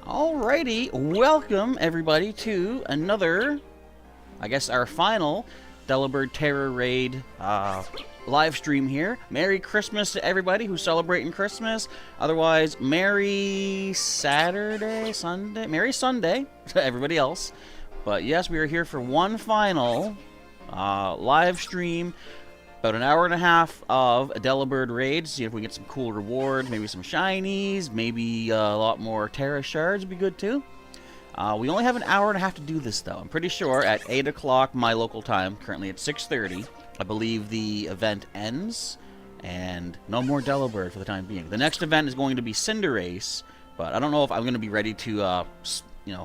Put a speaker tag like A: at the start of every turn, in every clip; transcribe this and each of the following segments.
A: Alrighty, welcome everybody to another, I guess our final Delibird Tera Raid live stream here. Merry Christmas to everybody who's celebrating Christmas. Otherwise, Merry Saturday, Sunday, Merry Sunday to everybody else. But yes, we are here for one final live stream. About an hour and a half of a Delibird Raid. See if we get some cool rewards, maybe some shinies, maybe a lot more Tera shards would be good too. We only have an hour and a half to do this though. I'm pretty sure at 8 o'clock my local time, currently at 6:30, I believe the event ends. And no more Delibird for the time being. The next event is going to be Cinderace, but I don't know if I'm going to be ready to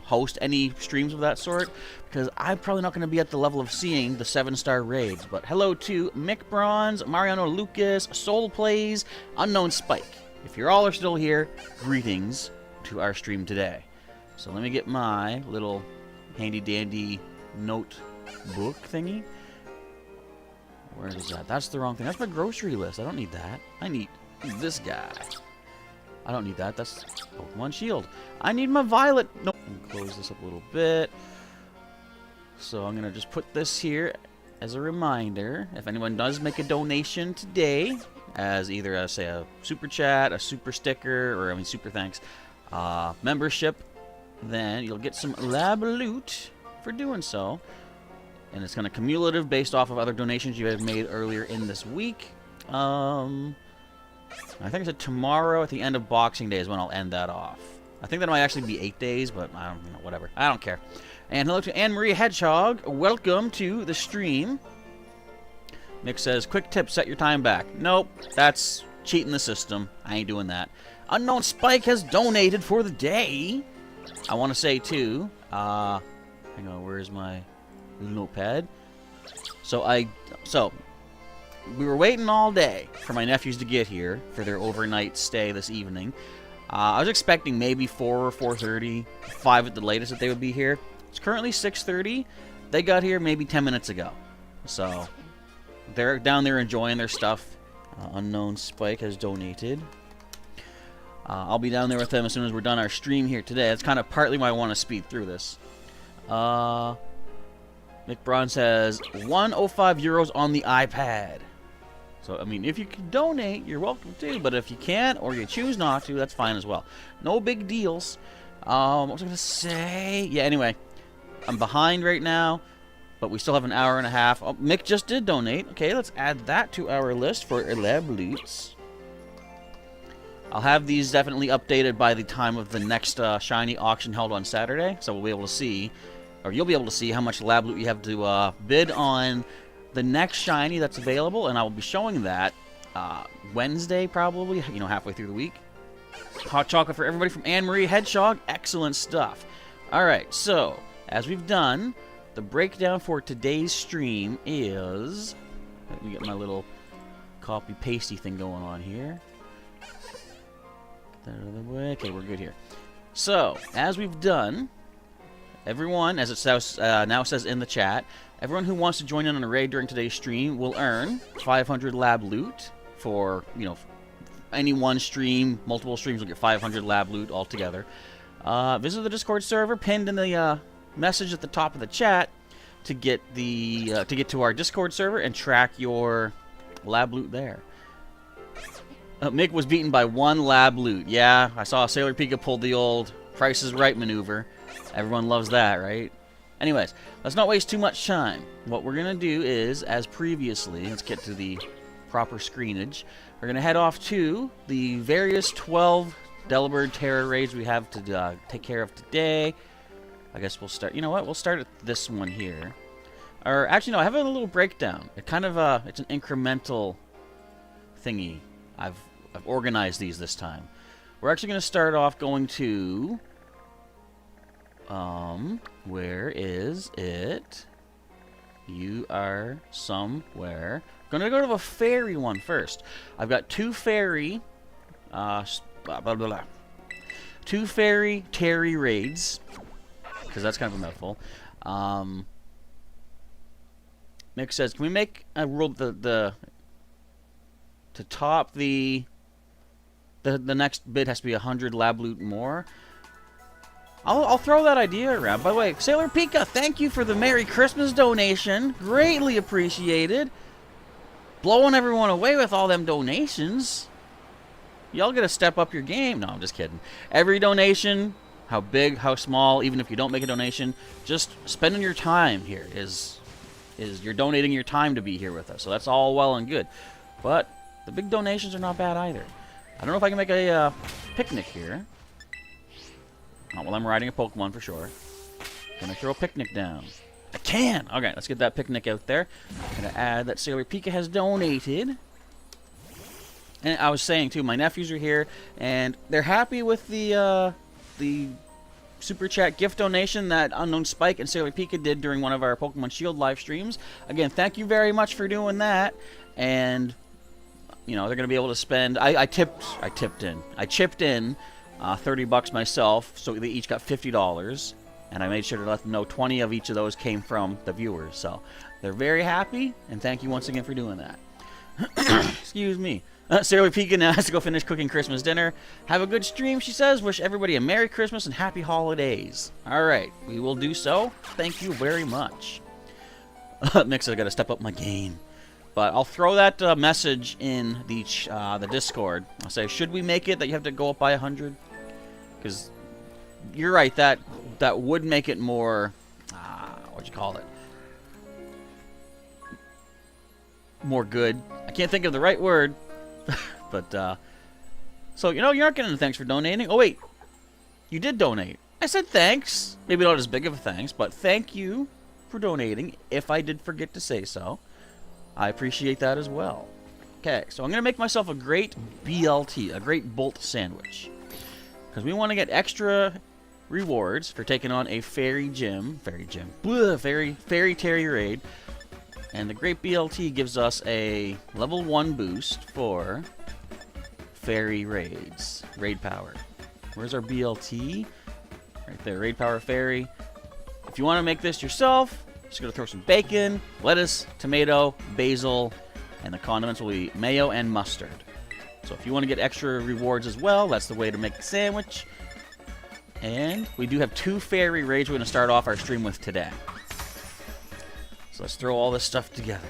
A: host any streams of that sort, because I'm probably not going to be at the level of seeing the 7-star raids. But hello to Mick Bronze, Mariano Lucas, Soul Plays, Unknown Spike. If you all are still here, greetings to our stream today. So let me get my little handy-dandy notebook thingy. Where is that? That's the wrong thing. That's my grocery list. I don't need that. I need this guy. I don't need that. That's Pokemon Shield. I need my Violet. Nope. Close this up a little bit. So I'm going to just put this here as a reminder. If anyone does make a donation today, as either, say, a super chat, a super sticker, or, super thanks, membership, then you'll get some lab loot for doing so. And it's kind of cumulative based off of other donations you have made earlier in this week. I think I said tomorrow at the end of Boxing Day is when I'll end that off. I think that might actually be 8 days, but I don't know, whatever. I don't care. And hello to Anne-Marie Hedgehog. Welcome to the stream. Nick says, quick tip, set your time back. Nope, that's cheating the system. I ain't doing that. Unknown Spike has donated for the day. I want to say, too, hang on, where's my notepad? So, we were waiting all day for my nephews to get here for their overnight stay this evening. I was expecting maybe 4 or 4:30, 5 at the latest that they would be here. It's currently 6:30. They got here maybe 10 minutes ago. So, they're down there enjoying their stuff. Unknown Spike has donated. I'll be down there with them as soon as we're done our stream here today. That's kind of partly why I want to speed through this. Nick Braun says, 105 euros on the iPad. So, if you can donate, you're welcome to. But if you can't, or you choose not to, that's fine as well. No big deals. What was I going to say? Yeah, anyway. I'm behind right now, but we still have an hour and a half. Oh, Mick just did donate. Okay, let's add that to our list for lab loots. I'll have these definitely updated by the time of the next shiny auction held on Saturday. So we'll be able to see, or you'll be able to see how much lab loot you have to bid on the next shiny that's available, and I will be showing that Wednesday probably, halfway through the week. Hot chocolate for everybody from Anne-Marie Hedgehog. Excellent stuff. Alright, so, as we've done, the breakdown for today's stream is... Let me get my little copy-pasty thing going on here. Get that out of the way. Okay, we're good here. So, as we've done, everyone, as it now says in the chat, everyone who wants to join in on a raid during today's stream will earn 500 lab loot for, any one stream. Multiple streams will get 500 lab loot altogether. Visit the Discord server pinned in the message at the top of the chat to get to our Discord server and track your lab loot there. Mick was beaten by 1 lab loot. Yeah, I saw Sailor Pika pull the old Price is Right maneuver. Everyone loves that, right? Anyways, let's not waste too much time. What we're going to do is, as previously, let's get to the proper screenage. We're going to head off to the various 12 Delibird Tera Raids we have to take care of today. I guess we'll start, we'll start at this one here. Or, actually, no, I have a little breakdown. It kind of, it's an incremental thingy. I've organized these this time. We're actually going to start off going to... where is it? You are somewhere. Gonna go to a fairy one first. I've got 2 fairy, two fairy Tera Raids, because that's kind of a mouthful. Mick says, can we make a rule to top the next bid has to be 100 lab loot more? I'll throw that idea around. By the way, Sailor Pika, thank you for the Merry Christmas donation. Greatly appreciated. Blowing everyone away with all them donations. Y'all gotta step up your game. No, I'm just kidding. Every donation, how big, how small, even if you don't make a donation, just spending your time here is you're donating your time to be here with us. So that's all well and good. But the big donations are not bad either. I don't know if I can make a picnic here. Not while I'm riding a Pokemon for sure. Gonna throw a picnic down. I can! Okay, let's get that picnic out there. I'm gonna add that Sailor Pika has donated. And I was saying too, my nephews are here, and they're happy with the Super Chat gift donation that Unknown Spike and Sailor Pika did during one of our Pokemon Shield live streams. Again, thank you very much for doing that. And, you know, they're gonna be able to spend, I chipped in $30 myself, so they each got $50, and I made sure to let them know 20 of each of those came from the viewers. So they're very happy, and thank you once again for doing that. Excuse me. Sailor Pika now has to go finish cooking Christmas dinner. Have a good stream, she says. Wish everybody a Merry Christmas and Happy Holidays. All right, we will do so. Thank you very much. Mix, I got to step up my game. But I'll throw that message in the Discord. I'll say, should we make it that you have to go up by 100? Because you're right, that would make it more, what'd you call it? More good. I can't think of the right word. But, so, you know, you're not getting thanks for donating. Oh, wait. You did donate. I said thanks. Maybe not as big of a thanks, but thank you for donating, if I did forget to say so. I appreciate that as well. Okay, so I'm going to make myself a great BLT, a great bolt sandwich. Because we want to get extra rewards for taking on a fairy Tera Raid. And the great BLT gives us a level 1 boost for fairy raids. Raid power. Where's our BLT? Right there, raid power fairy. If you want to make this yourself, just going to throw some bacon, lettuce, tomato, basil, and the condiments will be mayo and mustard. So if you want to get extra rewards as well, that's the way to make the sandwich. And we do have 2 fairy raids we're going to start off our stream with today. So let's throw all this stuff together.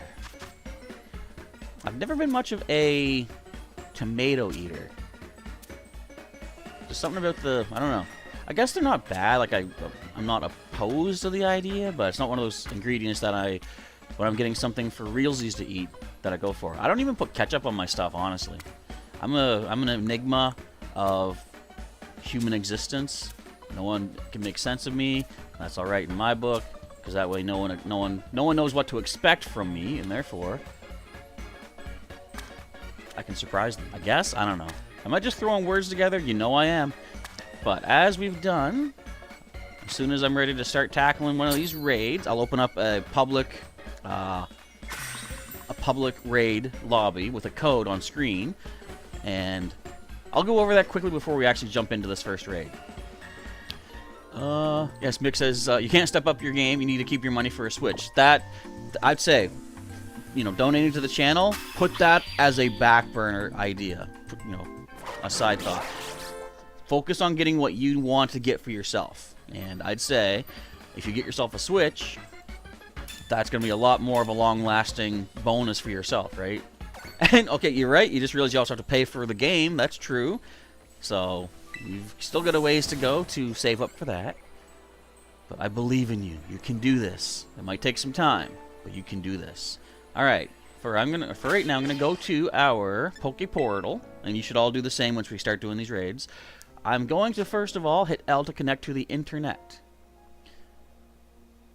A: I've never been much of a tomato eater. There's something about I don't know. I guess they're not bad. Like I'm not opposed to the idea, but it's not one of those ingredients that when I'm getting something for realsies to eat, that I go for. I don't even put ketchup on my stuff, honestly. I'm an enigma of human existence. No one can make sense of me. That's all right in my book, because that way no one knows what to expect from me, and therefore I can surprise them. I guess, I don't know. Am I just throwing words together? You know I am. But as we've done, as soon as I'm ready to start tackling one of these raids, I'll open up a public raid lobby with a code on screen, and I'll go over that quickly before we actually jump into this first raid. Yes, Mick says, you can't step up your game, you need to keep your money for a Switch. That, I'd say, you know, donating to the channel, put that as a back burner idea. You know, a side thought. Focus on getting what you want to get for yourself. And I'd say, if you get yourself a Switch, that's going to be a lot more of a long-lasting bonus for yourself, right? And, okay, you're right, you just realize you also have to pay for the game. That's true. So, you've still got a ways to go to save up for that. But I believe in you. You can do this. It might take some time, but you can do this. Alright, for right now, I'm going to go to our Poké Portal, and you should all do the same once we start doing these raids. I'm going to, first of all, hit L to connect to the internet.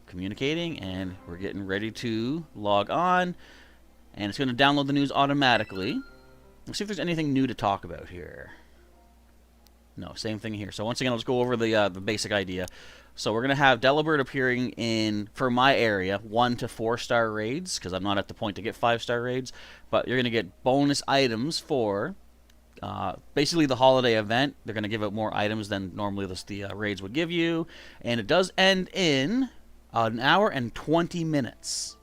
A: Communicating, and we're getting ready to log on, and it's going to download the news automatically. Let's see if there's anything new to talk about here. No, same thing here. So once again, let's go over the basic idea. So we're going to have Delibird appearing in, for my area, 1 to 4-star raids, because I'm not at the point to get 5-star raids, but you're going to get bonus items for basically the holiday event. They're going to give out more items than normally the raids would give you, and it does end in an hour and 20 minutes.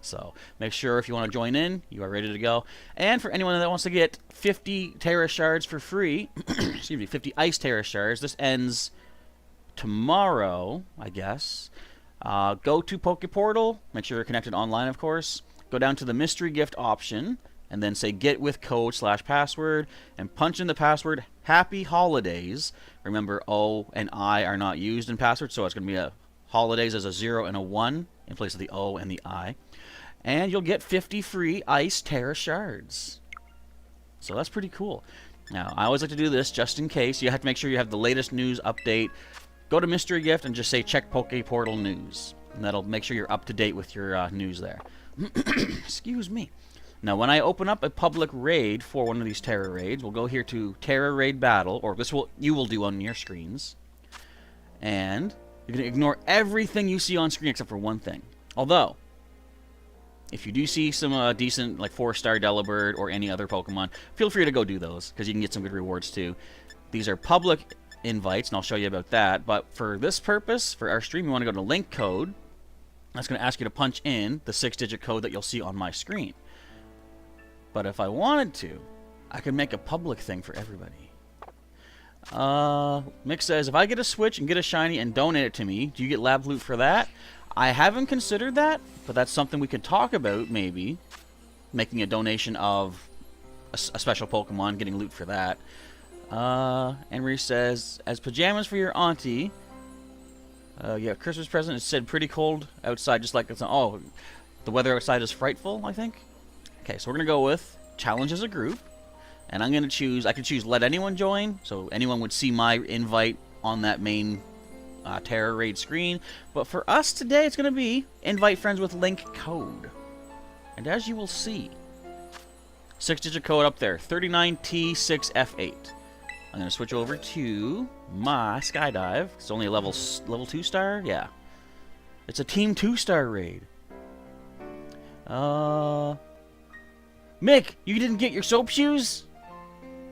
A: So make sure if you want to join in, you are ready to go. And for anyone that wants to get 50 Tera Shards for free, excuse me, 50 Ice Tera Shards, this ends tomorrow, I guess, go to Poké Portal. Make sure you're connected online, of course. Go down to the mystery gift option, and then say get with code /password, and punch in the password Happy Holidays. Remember, O and I are not used in passwords, so it's going to be a holidays as a 0 and a 1 in place of the O and the I. And you'll get 50 free Ice Tera Shards. So that's pretty cool. Now, I always like to do this just in case. You have to make sure you have the latest news update. Go to Mystery Gift and just say check Poké Portal news. And that'll make sure you're up to date with your news there. Excuse me. Now, when I open up a public raid for one of these Tera Raids, we'll go here to Tera Raid Battle, or you will do on your screens. And you're going to ignore everything you see on screen except for one thing. Although, if you do see some decent, like 4-star Delibird or any other Pokemon, feel free to go do those, because you can get some good rewards too. These are public invites, and I'll show you about that. But for this purpose, for our stream, you want to go to link code. That's going to ask you to punch in the 6-digit code that you'll see on my screen. But if I wanted to, I could make a public thing for everybody. Mick says, if I get a Switch and get a shiny and donate it to me, do you get lab loot for that? I haven't considered that, but that's something we could talk about, maybe. Making a donation of a special Pokemon, getting loot for that. Henry says, as pajamas for your auntie. Yeah, Christmas present. It said pretty cold outside, just like it's. Oh, the weather outside is frightful, I think. Okay, so we're going to go with challenge as a group. And I'm going to choose, I can choose let anyone join. So anyone would see my invite on that main Tera Raid screen. But for us today, it's going to be invite friends with link code. And as you will see, 6-digit code up there, 39T6F8. I'm going to switch over to my Skydive. It's only a level 2-star? Yeah. It's a Team 2-star raid. Mick, you didn't get your soap shoes?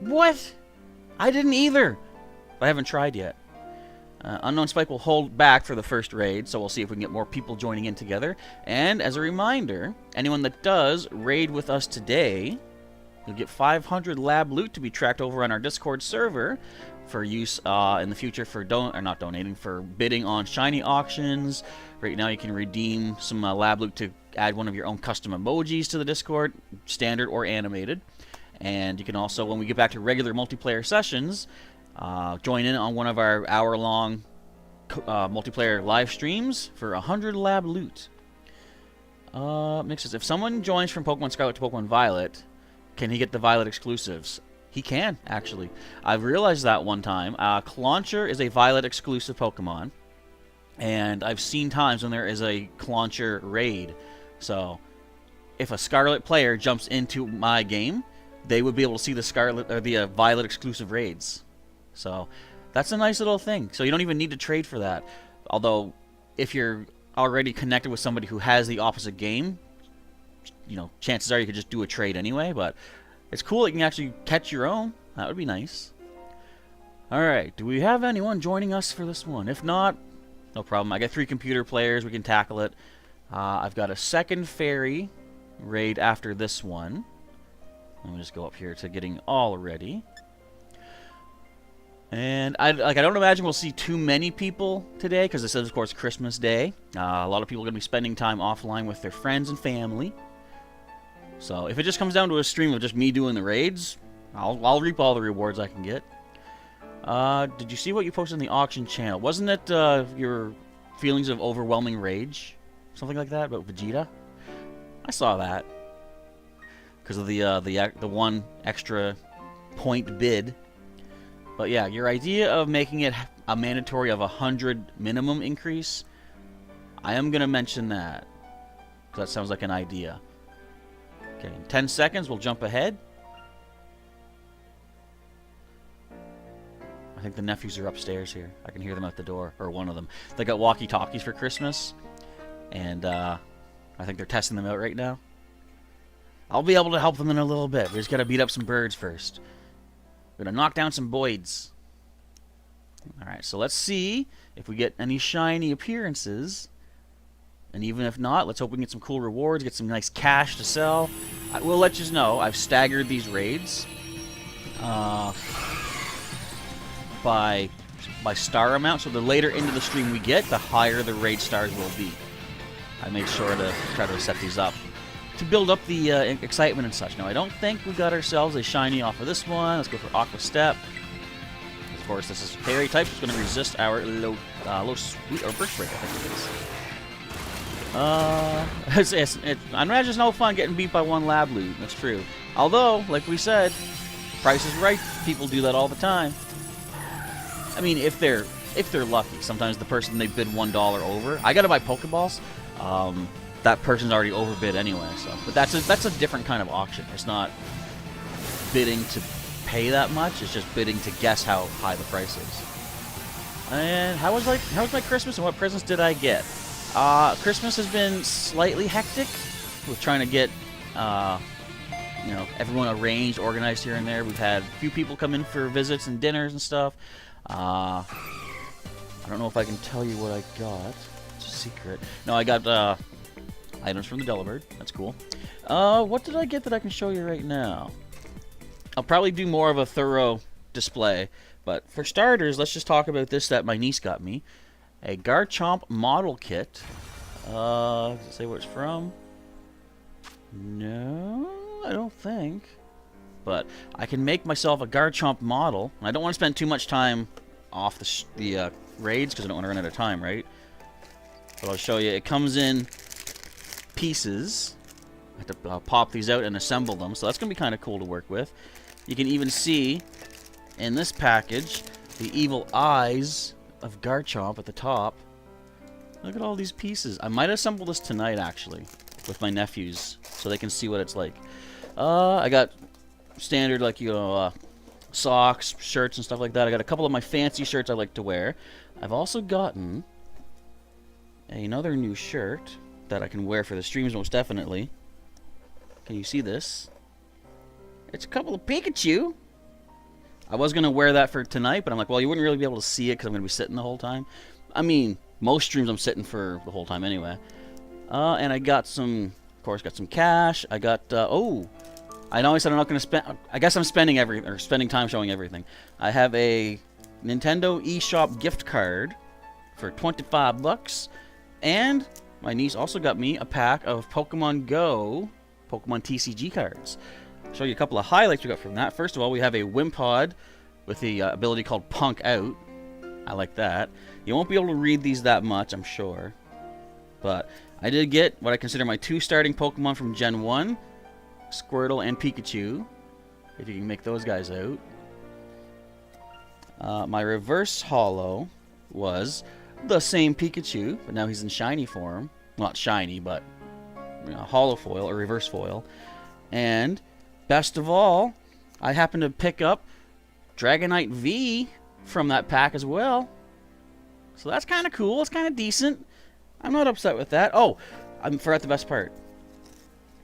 A: What? I didn't either. I haven't tried yet. Unknown Spike will hold back for the first raid, so we'll see if we can get more people joining in together. And as a reminder, anyone that does raid with us today, you'll get 500 lab loot to be tracked over on our Discord server for use in the future for for bidding on shiny auctions. Right now you can redeem some lab loot to add one of your own custom emojis to the Discord, standard or animated. And you can also, when we get back to regular multiplayer sessions, join in on one of our hour-long multiplayer live streams for 100 lab loot. Mixes. If someone joins from Pokemon Scarlet to Pokemon Violet, can he get the Violet exclusives? He can, actually. I've realized that one time. Clauncher is a Violet exclusive Pokemon. And I've seen times when there is a Clauncher raid. So, if a Scarlet player jumps into my game, they would be able to see the Scarlet or the Violet exclusive raids. So, that's a nice little thing. So you don't even need to trade for that. Although, if you're already connected with somebody who has the opposite game, you know, chances are you could just do a trade anyway. But it's cool that you can actually catch your own. That would be nice. Alright, do we have anyone joining us for this one? If not, no problem. I got 3 computer players. We can tackle it. I've got a second fairy raid after this one. Let me just go up here to getting all ready. And I don't imagine we'll see too many people today because this is, of course, Christmas Day. A lot of people are going to be spending time offline with their friends and family. So if it just comes down to a stream of just me doing the raids, I'll reap all the rewards I can get. Did you see what you posted in the auction channel? Wasn't it your feelings of overwhelming rage? Something like that about Vegeta? I saw that. Because of the one extra point bid. But yeah, your idea of making it a mandatory of 100 minimum increase, I am going to mention that. That sounds like an idea. Okay, in 10 seconds, we'll jump ahead. I think the nephews are upstairs here. I can hear them at the door, or one of them. They got walkie-talkies for Christmas, and I think they're testing them out right now. I'll be able to help them in a little bit. We just got to beat up some birds first. We're going to knock down some Boids. Alright, so let's see if we get any shiny appearances. And even if not, let's hope we can get some cool rewards, get some nice cash to sell. I will let you know, I've staggered these raids by by star amount. So the later into the stream we get, the higher the raid stars will be. I made sure to try to set these up to build up the excitement and such. Now, I don't think we got ourselves a shiny off of this one. Let's go for Aqua Step. Of course, this is Tera Types. It's going to resist our low sweet or brick break, I think it is. I imagine it's no fun getting beat by one lab loot. That's true. Although, like we said, Price is Right. People do that all the time. I mean, if they're lucky. Sometimes the person they bid $1 over. I got to buy Pokeballs. That person's already overbid anyway. So, but that's a different kind of auction. It's not bidding to pay that much. It's just bidding to guess how high the price is. And how was my Christmas and what presents did I get? Christmas has been slightly hectic with trying to get everyone arranged, organized here and there. We've had a few people come in for visits and dinners and stuff. I don't know if I can tell you what I got. It's a secret. No, I got items from the Delibird. That's cool. What did I get that I can show you right now? I'll probably do more of a thorough display. But for starters, let's just talk about this that my niece got me. A Garchomp model kit. Does it say where it's from? No, I don't think. But I can make myself a Garchomp model. And I don't want to spend too much time off the raids because I don't want to run out of time, right? But I'll show you. It comes in pieces. I have to pop these out and assemble them. So that's going to be kind of cool to work with. You can even see in this package the evil eyes of Garchomp at the top. Look at all these pieces. I might assemble this tonight, actually, with my nephews, so they can see what it's like. I got standard, like, socks, shirts, and stuff like that. I got a couple of my fancy shirts I like to wear. I've also gotten another new shirt that I can wear for the streams, most definitely. Can you see this? It's a couple of Pikachu. I was going to wear that for tonight, but I'm like, well, you wouldn't really be able to see it because I'm going to be sitting the whole time. I mean, most streams I'm sitting for the whole time anyway. And I got some, of course, got some cash. I got, I know I said I'm not going to spend, I guess I'm spending time showing everything. I have a Nintendo eShop gift card for 25 bucks. And my niece also got me a pack of Pokemon Go, Pokemon TCG cards. I'll show you a couple of highlights we got from that. First of all, we have a Wimpod with the ability called Punk Out. I like that. You won't be able to read these that much, I'm sure. But I did get what I consider my 2 starting Pokemon from Gen 1, Squirtle and Pikachu, if you can make those guys out. My reverse holo was the same Pikachu, but now he's in shiny form. Not shiny, but holo foil or reverse foil. And best of all, I happened to pick up Dragonite V from that pack as well. So that's kind of cool. It's kind of decent. I'm not upset with that. Oh, I forgot the best part.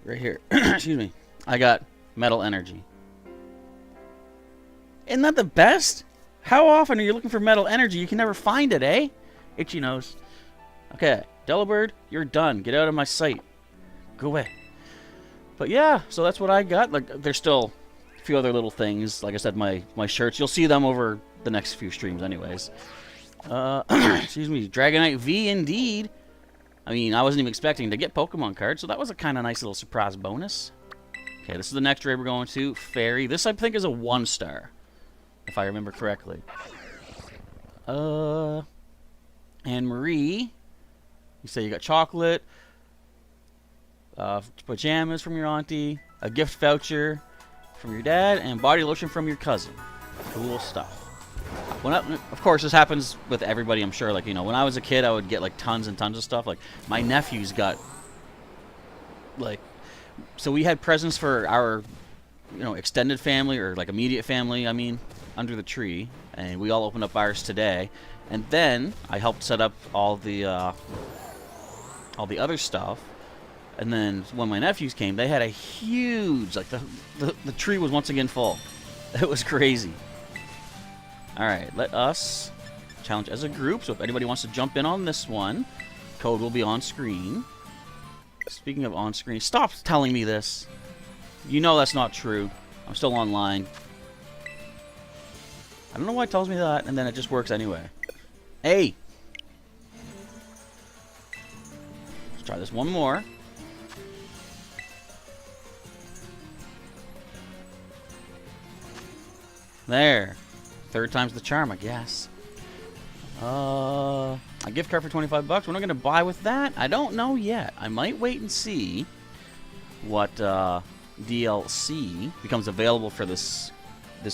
A: Right here. Excuse me. I got Metal Energy. Isn't that the best? How often are you looking for Metal Energy? You can never find it, eh? Itchy nose. Okay, Delibird, you're done. Get out of my sight. Go away. But yeah, so that's what I got. Like, there's still a few other little things. Like I said, my shirts. You'll see them over the next few streams anyways. Excuse me. Dragonite V indeed. I mean, I wasn't even expecting to get Pokemon cards, so that was a kind of nice little surprise bonus. Okay, this is the next raid we're going to. Fairy. This, I think, is a 1-star, if I remember correctly. Anne Marie. You say you got chocolate. Pajamas from your auntie, a gift voucher from your dad, and body lotion from your cousin. Cool stuff. Of course, this happens with everybody, I'm sure. Like, when I was a kid, I would get, like, tons and tons of stuff. Like, my nephews got, like... So we had presents for our, extended family, or, like, immediate family, I mean, under the tree. And we all opened up ours today. And then I helped set up all the other stuff. And then when my nephews came, they had a huge, like, the tree was once again full. It was crazy. Alright, let us challenge as a group. So if anybody wants to jump in on this one, code will be on screen. Speaking of on screen, stop telling me this. You know that's not true. I'm still online. I don't know why it tells me that, and then it just works anyway. Hey! Let's try this one more. There. Third time's the charm, I guess. A gift card for 25 bucks. We're not going to buy with that? I don't know yet. I might wait and see what DLC becomes available for this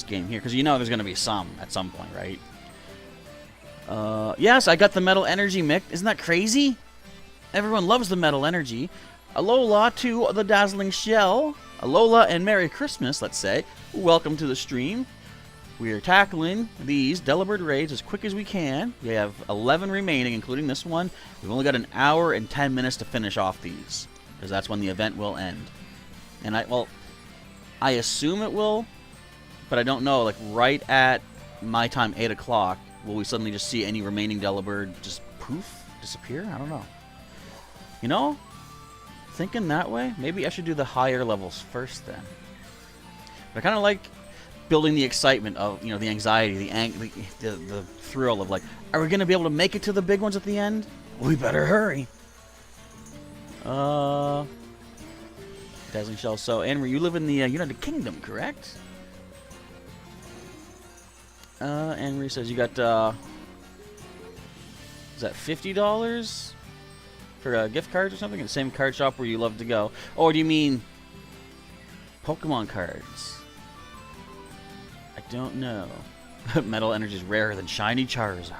A: game here. Because you know there's going to be some at some point, right? Yes, I got the Metal Energy Mick. Isn't that crazy? Everyone loves the Metal Energy. Alola to the Dazzling Shell. Alola and Merry Christmas, let's say. Welcome to the stream. We are tackling these Delibird Raids as quick as we can. We have 11 remaining, including this one. We've only got an hour and 10 minutes to finish off these, because that's when the event will end. And I assume it will, but I don't know. Like right at my time, 8 o'clock, will we suddenly just see any remaining Delibird just poof, disappear? I don't know. You know, thinking that way, maybe I should do the higher levels first then. But I kind of like building the excitement of, you know, the anxiety, the thrill of like, are we going to be able to make it to the big ones at the end? We better hurry. Dazzling Shell. So, Anne, you live in the United Kingdom, correct? Anne Marie says you got, is that $50 for gift cards or something? In the same card shop where you love to go. Or do you mean Pokemon cards? I don't know. Metal Energy is rarer than Shiny Charizard,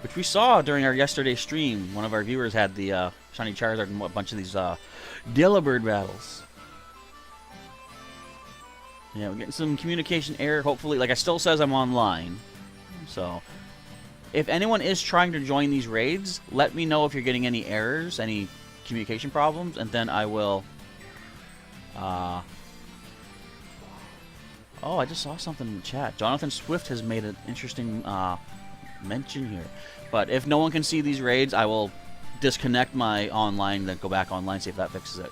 A: which we saw during our yesterday's stream. One of our viewers had the Shiny Charizard in a bunch of these Delibird battles. Yeah, we're getting some communication error. Hopefully, like, it still says I'm online. So, if anyone is trying to join these raids, let me know if you're getting any errors, any communication problems, and then I will... Oh, I just saw something in the chat. Jonathan Swift has made an interesting mention here. But if no one can see these raids, I will disconnect my online, then go back online, see if that fixes it.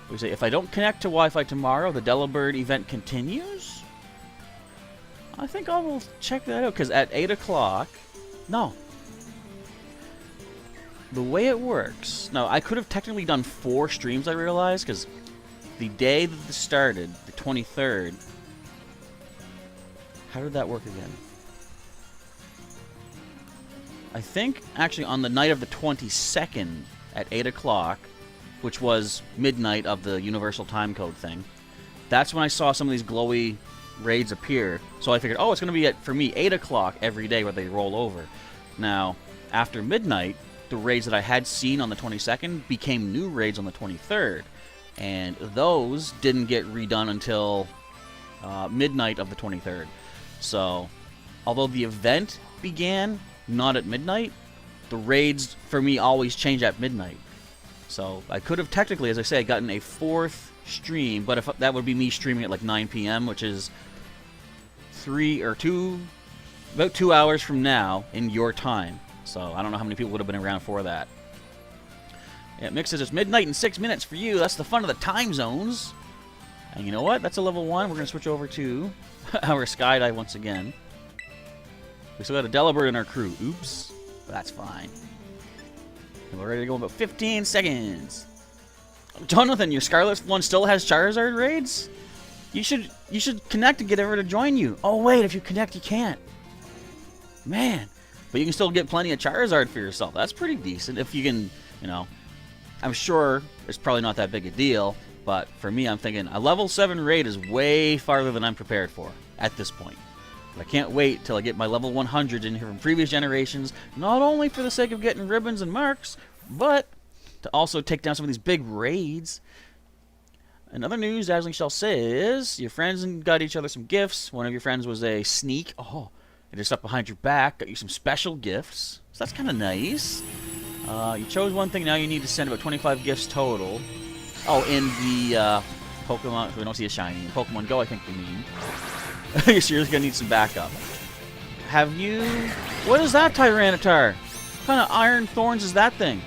A: We say, if I don't connect to Wi-Fi tomorrow, the Delibird event continues? I think I will check that out, because at 8 o'clock... No. The way it works... Now, I could have technically done 4 streams, I realized, because the day that this started, the 23rd... How did that work again? I think, actually, on the night of the 22nd at 8 o'clock, which was midnight of the universal time code thing, that's when I saw some of these glowy raids appear. So I figured, oh, it's going to be, for me, 8 o'clock every day where they roll over. Now, after midnight, the raids that I had seen on the 22nd became new raids on the 23rd. And those didn't get redone until midnight of the 23rd. So, although the event began not at midnight, the raids for me always change at midnight. So, I could have technically, as I say, gotten a 4th stream, but if that would be me streaming at like 9 p.m., which is about 2 hours from now in your time. So, I don't know how many people would have been around for that. Yeah, Mick says it's midnight and 6 minutes for you. That's the fun of the time zones. And you know what? That's a level 1. We're going to switch over to our skydive once again. We still got a Delibird in our crew. Oops. But that's fine. And we're ready to go in about 15 seconds. Jonathan, your Scarlet one still has Charizard raids? You should connect and get everyone to join you. Oh, wait. If you connect, you can't. Man. But you can still get plenty of Charizard for yourself. That's pretty decent. If you can, you know... I'm sure it's probably not that big a deal, but for me, I'm thinking a level 7 raid is way farther than I'm prepared for at this point. But I can't wait till I get my level 100s in here from previous generations, not only for the sake of getting ribbons and marks, but to also take down some of these big raids. In other news, Dazzling Shell says, your friends got each other some gifts. One of your friends was a sneak. Oh, they just up behind your back, got you some special gifts. So that's kind of nice. You chose one thing, now you need to send about 25 gifts total. Oh, in the Pokemon, we don't see a shiny. In Pokemon Go, I think we mean. You're seriously going to need some backup. Have you... What is that, Tyranitar? What kind of iron thorns is that thing?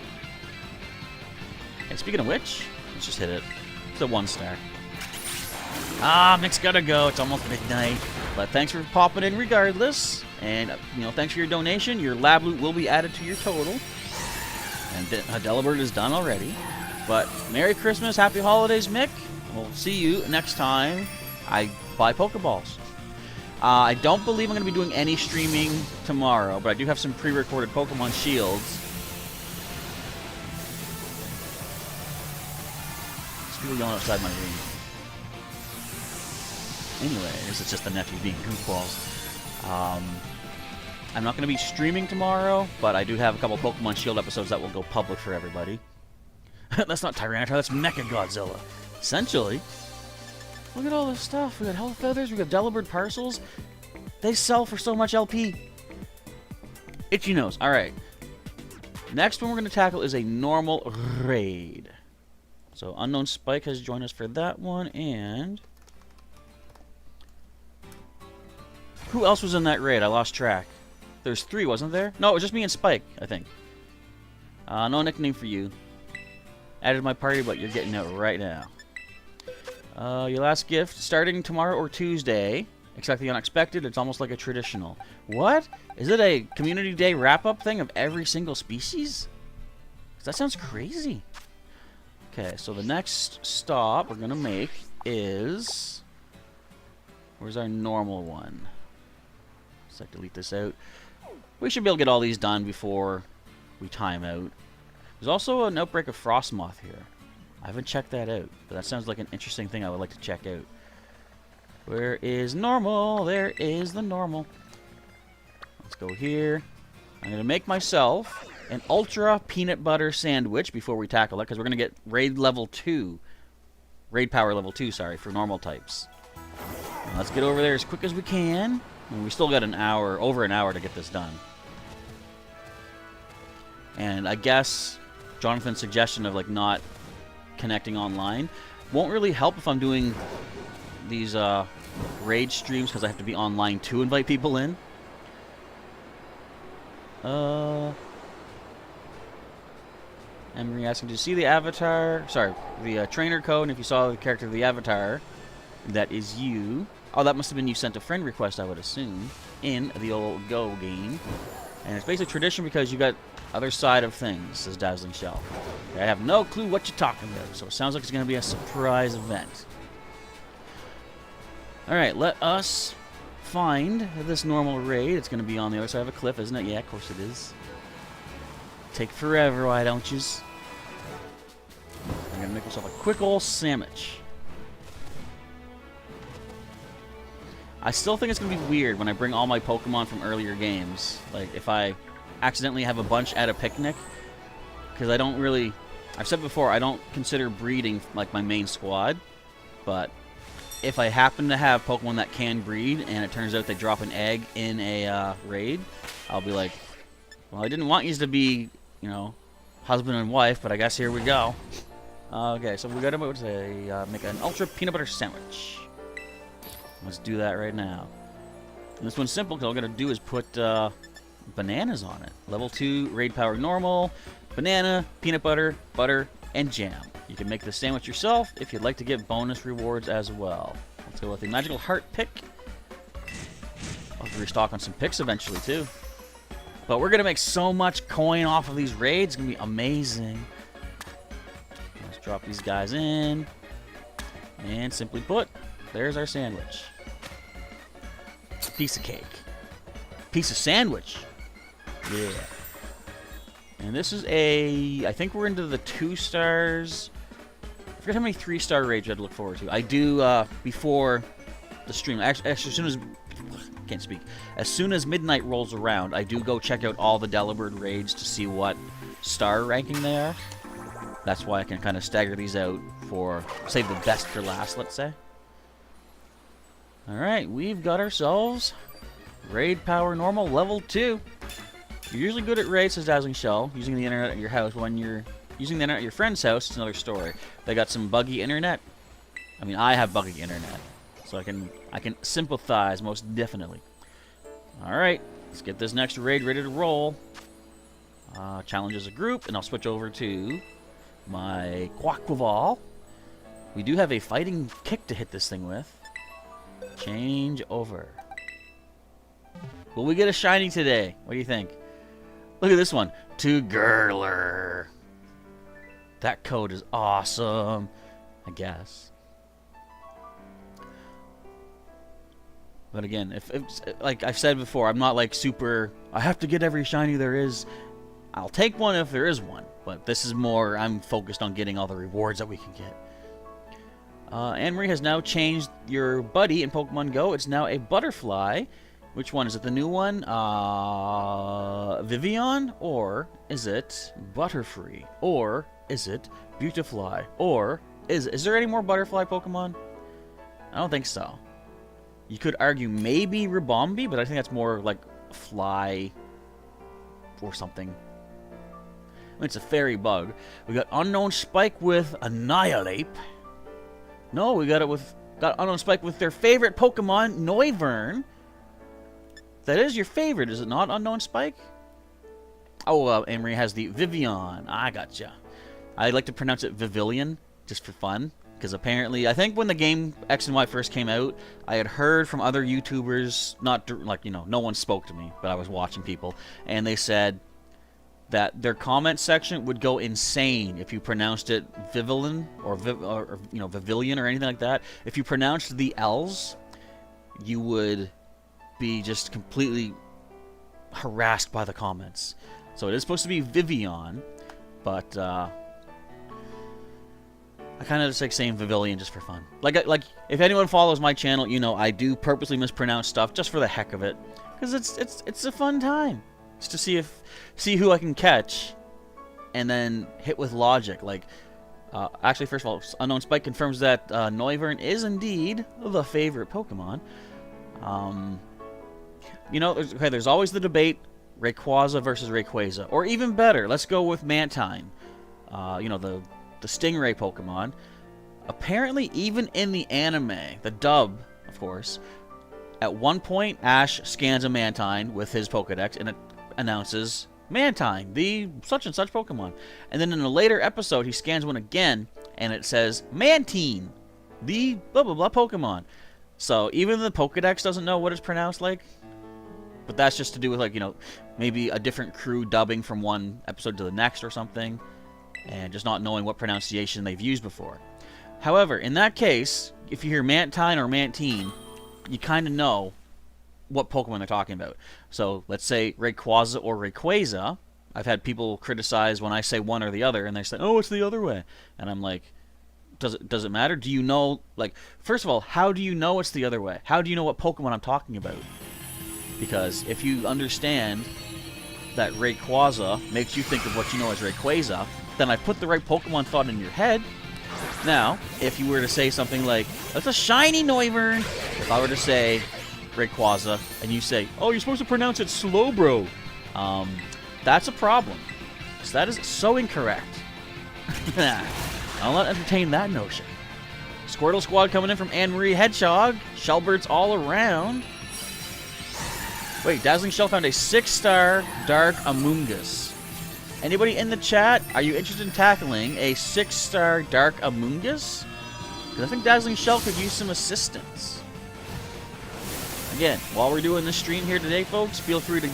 A: Hey, speaking of which, let's just hit it. It's a 1-star. Ah, Mick's got to go. It's almost midnight. But thanks for popping in regardless. And, thanks for your donation. Your lab loot will be added to your total. And Delibird is done already. But Merry Christmas, Happy Holidays, Mick. We'll see you next time I buy Pokeballs. I don't believe I'm going to be doing any streaming tomorrow, but I do have some pre-recorded Pokemon Shields. There's people yelling outside my room. Anyways, it's just the nephew being goofballs. I'm not going to be streaming tomorrow, but I do have a couple Pokemon Shield episodes that will go public for everybody. That's not Tyranitar, that's Mecha Godzilla. Essentially. Look at all this stuff. We got Health Feathers, we got Delibird Parcels. They sell for so much LP. Itchy nose. Alright. Next one we're going to tackle is a normal raid. So Unknown Spike has joined us for that one, and... who else was in that raid? I lost track. There's 3, wasn't there? No, it was just me and Spike, I think. No nickname for you. Added to my party, but you're getting it right now. Your last gift, starting tomorrow or Tuesday. Expect the unexpected. It's almost like a traditional. What? Is it a community day wrap-up thing of every single species? That sounds crazy. Okay, so the next stop we're going to make is... where's our normal one? Let's delete this out. We should be able to get all these done before we time out. There's also an outbreak of Frostmoth here. I haven't checked that out, but that sounds like an interesting thing I would like to check out. Where is normal? There is the normal. Let's go here. I'm going to make myself an ultra peanut butter sandwich before we tackle it, because we're going to get raid level 2. Raid power level 2, sorry, for normal types. Now let's get over there as quick as we can. And we still got an hour, over an hour to get this done. And I guess Jonathan's suggestion of like not connecting online won't really help if I'm doing these raid streams, because I have to be online to invite people in. Emery asking, did you see the avatar? Sorry, the trainer code, and if you saw the character of the avatar, that is you. Oh, that must have been you sent a friend request, I would assume, in the old Go game. And it's basically tradition because you got other side of things, says Dazzling Shell. I have no clue what you're talking about, so it sounds like it's going to be a surprise event. Alright, let us find this normal raid. It's going to be on the other side of a cliff, isn't it? Yeah, of course it is. Take forever, why don't yous? I'm going to make myself a quick old sandwich. I still think it's going to be weird when I bring all my Pokemon from earlier games. Like, if I accidentally have a bunch at a picnic. Because I don't really... I've said before, I don't consider breeding like my main squad. But if I happen to have Pokemon that can breed, and it turns out they drop an egg in a raid, I'll be like, well, I didn't want you to be, you know, husband and wife, but I guess here we go. Okay, so we got to make an ultra peanut butter sandwich. Let's do that right now. And this one's simple, because all I'm going to do is put bananas on it. Level 2, raid power normal, banana, peanut butter, butter, and jam. You can make the sandwich yourself if you'd like to get bonus rewards as well. Let's go with the magical heart pick. I'll have to restock on some picks eventually, too. But we're going to make so much coin off of these raids. It's going to be amazing. Let's drop these guys in. And simply put, there's our sandwich. Piece of cake. Piece of sandwich. Yeah. And this is a... I think we're into the 2 stars. I forget how many 3-star raids you had to look forward to. I do, before the stream. Actually, as soon as... can't speak. As soon as midnight rolls around, I do go check out all the Delibird raids to see what star ranking they are. That's why I can kind of stagger these out for... save the best for last, let's say. Alright, we've got ourselves raid power normal level 2. You're usually good at raids, says Dazzling Shell, using the internet at your house. When you're using the internet at your friend's house, it's another story. They got some buggy internet. I mean, I have buggy internet, so I can sympathize most definitely. Alright, let's get this next raid ready to roll. Challenge as a group, and I'll switch over to my Quaquaval. We do have a fighting kick to hit this thing with. Change over. Will we get a shiny today? What do you think? Look at this one. To Girler. That code is awesome, I guess. But again, if like I've said before, I'm not like super, I have to get every shiny there is. I'll take one if there is one. But this is more, I'm focused on getting all the rewards that we can get. Anne-Marie has now changed your buddy in Pokemon Go. It's now a butterfly. Which one? Is it the new one? Vivian? Or is it Butterfree? Or is it Beautifly? Or is there any more butterfly Pokemon? I don't think so. You could argue maybe Ribombee, but I think that's more like fly or something. I mean, it's a fairy bug. We got Unknown Spike with Annihilate. No, we got Unknown Spike with their favorite Pokemon, Noivern. That is your favorite, is it not, Unknown Spike? Oh, Anne-Marie has the Vivian. I gotcha. I like to pronounce it Vivillon, just for fun. Because apparently, I think when the game X and Y first came out, I had heard from other YouTubers, not like, you know, no one spoke to me, but I was watching people, and they said that their comment section would go insane if you pronounced it Vivillon or you know, Vivillion or anything like that. If you pronounced the L's, you would be just completely harassed by the comments. So it is supposed to be Vivian, but I kind of just like saying Vivillion just for fun. Like if anyone follows my channel, you know I do purposely mispronounce stuff just for the heck of it, because it's a fun time. Just to see who I can catch, and then hit with logic. Like, actually, first of all, Unknown Spike confirms that Noivern is indeed the favorite Pokemon. You know, there's always the debate, Rayquaza versus Rayquaza, or even better, let's go with Mantine. You know, the Stingray Pokemon. Apparently, even in the anime, the dub, of course, at one point, Ash scans a Mantine with his Pokedex, and it announces Mantine, the such and such Pokemon. And then in a later episode, he scans one again, and it says Mantine, the blah blah blah Pokemon. So even the Pokedex doesn't know what it's pronounced like. But that's just to do with, like, you know, maybe a different crew dubbing from one episode to the next or something, and just not knowing what pronunciation they've used before. However, in that case, if you hear Mantine or Mantine, you kind of know what Pokemon they're talking about. So let's say Rayquaza or Rayquaza. I've had people criticize when I say one or the other, and they say, "Oh, it's the other way," and I'm like, does it matter? Do you know, like, first of all, how do you know it's the other way? How do you know what Pokemon I'm talking about? Because if you understand that Rayquaza makes you think of what you know as Rayquaza, then I put the right Pokemon thought in your head. Now, if you were to say something like, "That's a shiny Noivern," if I were to say Rayquaza, and you say, "Oh, you're supposed to pronounce it Slowbro," that's a problem. So that is so incorrect. I'll not entertain that notion. Squirtle Squad coming in from Anne-Marie Hedgehog. Shellbirds all around. Wait, Dazzling Shell found a 6-star Dark Amoonguss. Anybody in the chat, are you interested in tackling a 6-star Dark Amoonguss? Because I think Dazzling Shell could use some assistance. Again, while we're doing this stream here today, folks, feel free to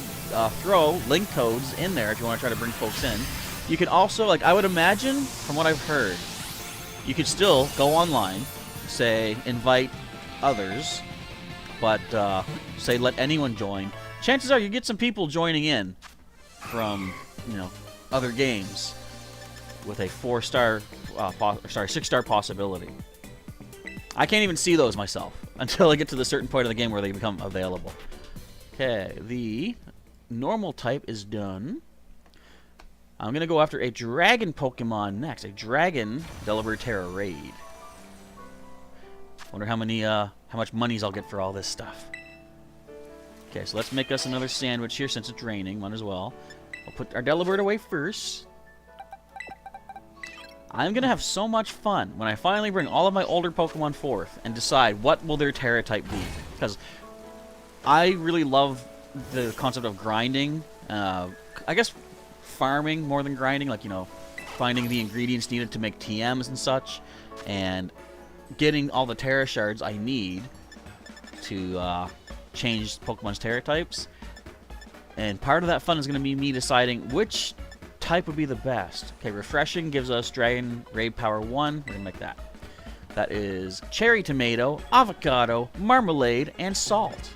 A: throw link codes in there if you want to try to bring folks in. You can also, like, I would imagine, from what I've heard, you could still go online, say, invite others, but say let anyone join. Chances are you get some people joining in from, you know, other games with a 4-star, 6-star possibility. I can't even see those myself until I get to the certain point of the game where they become available. Okay, the normal type is done. I'm going to go after a dragon Pokemon next. A dragon Delibird Tera Raid. Wonder how much monies I'll get for all this stuff. Okay, so let's make us another sandwich here since it's raining. Might as well. I'll put our Delibird away first. I'm going to have so much fun when I finally bring all of my older Pokemon forth and decide what will their Tera type be. Because I really love the concept of grinding. I guess farming more than grinding. Like, you know, finding the ingredients needed to make TMs and such. And getting all the Tera shards I need to change Pokemon's Tera types. And part of that fun is going to be me deciding which type would be the best. Okay, refreshing gives us Dragon Raid Power 1. We're going to make that. That is cherry tomato, avocado, marmalade, and salt.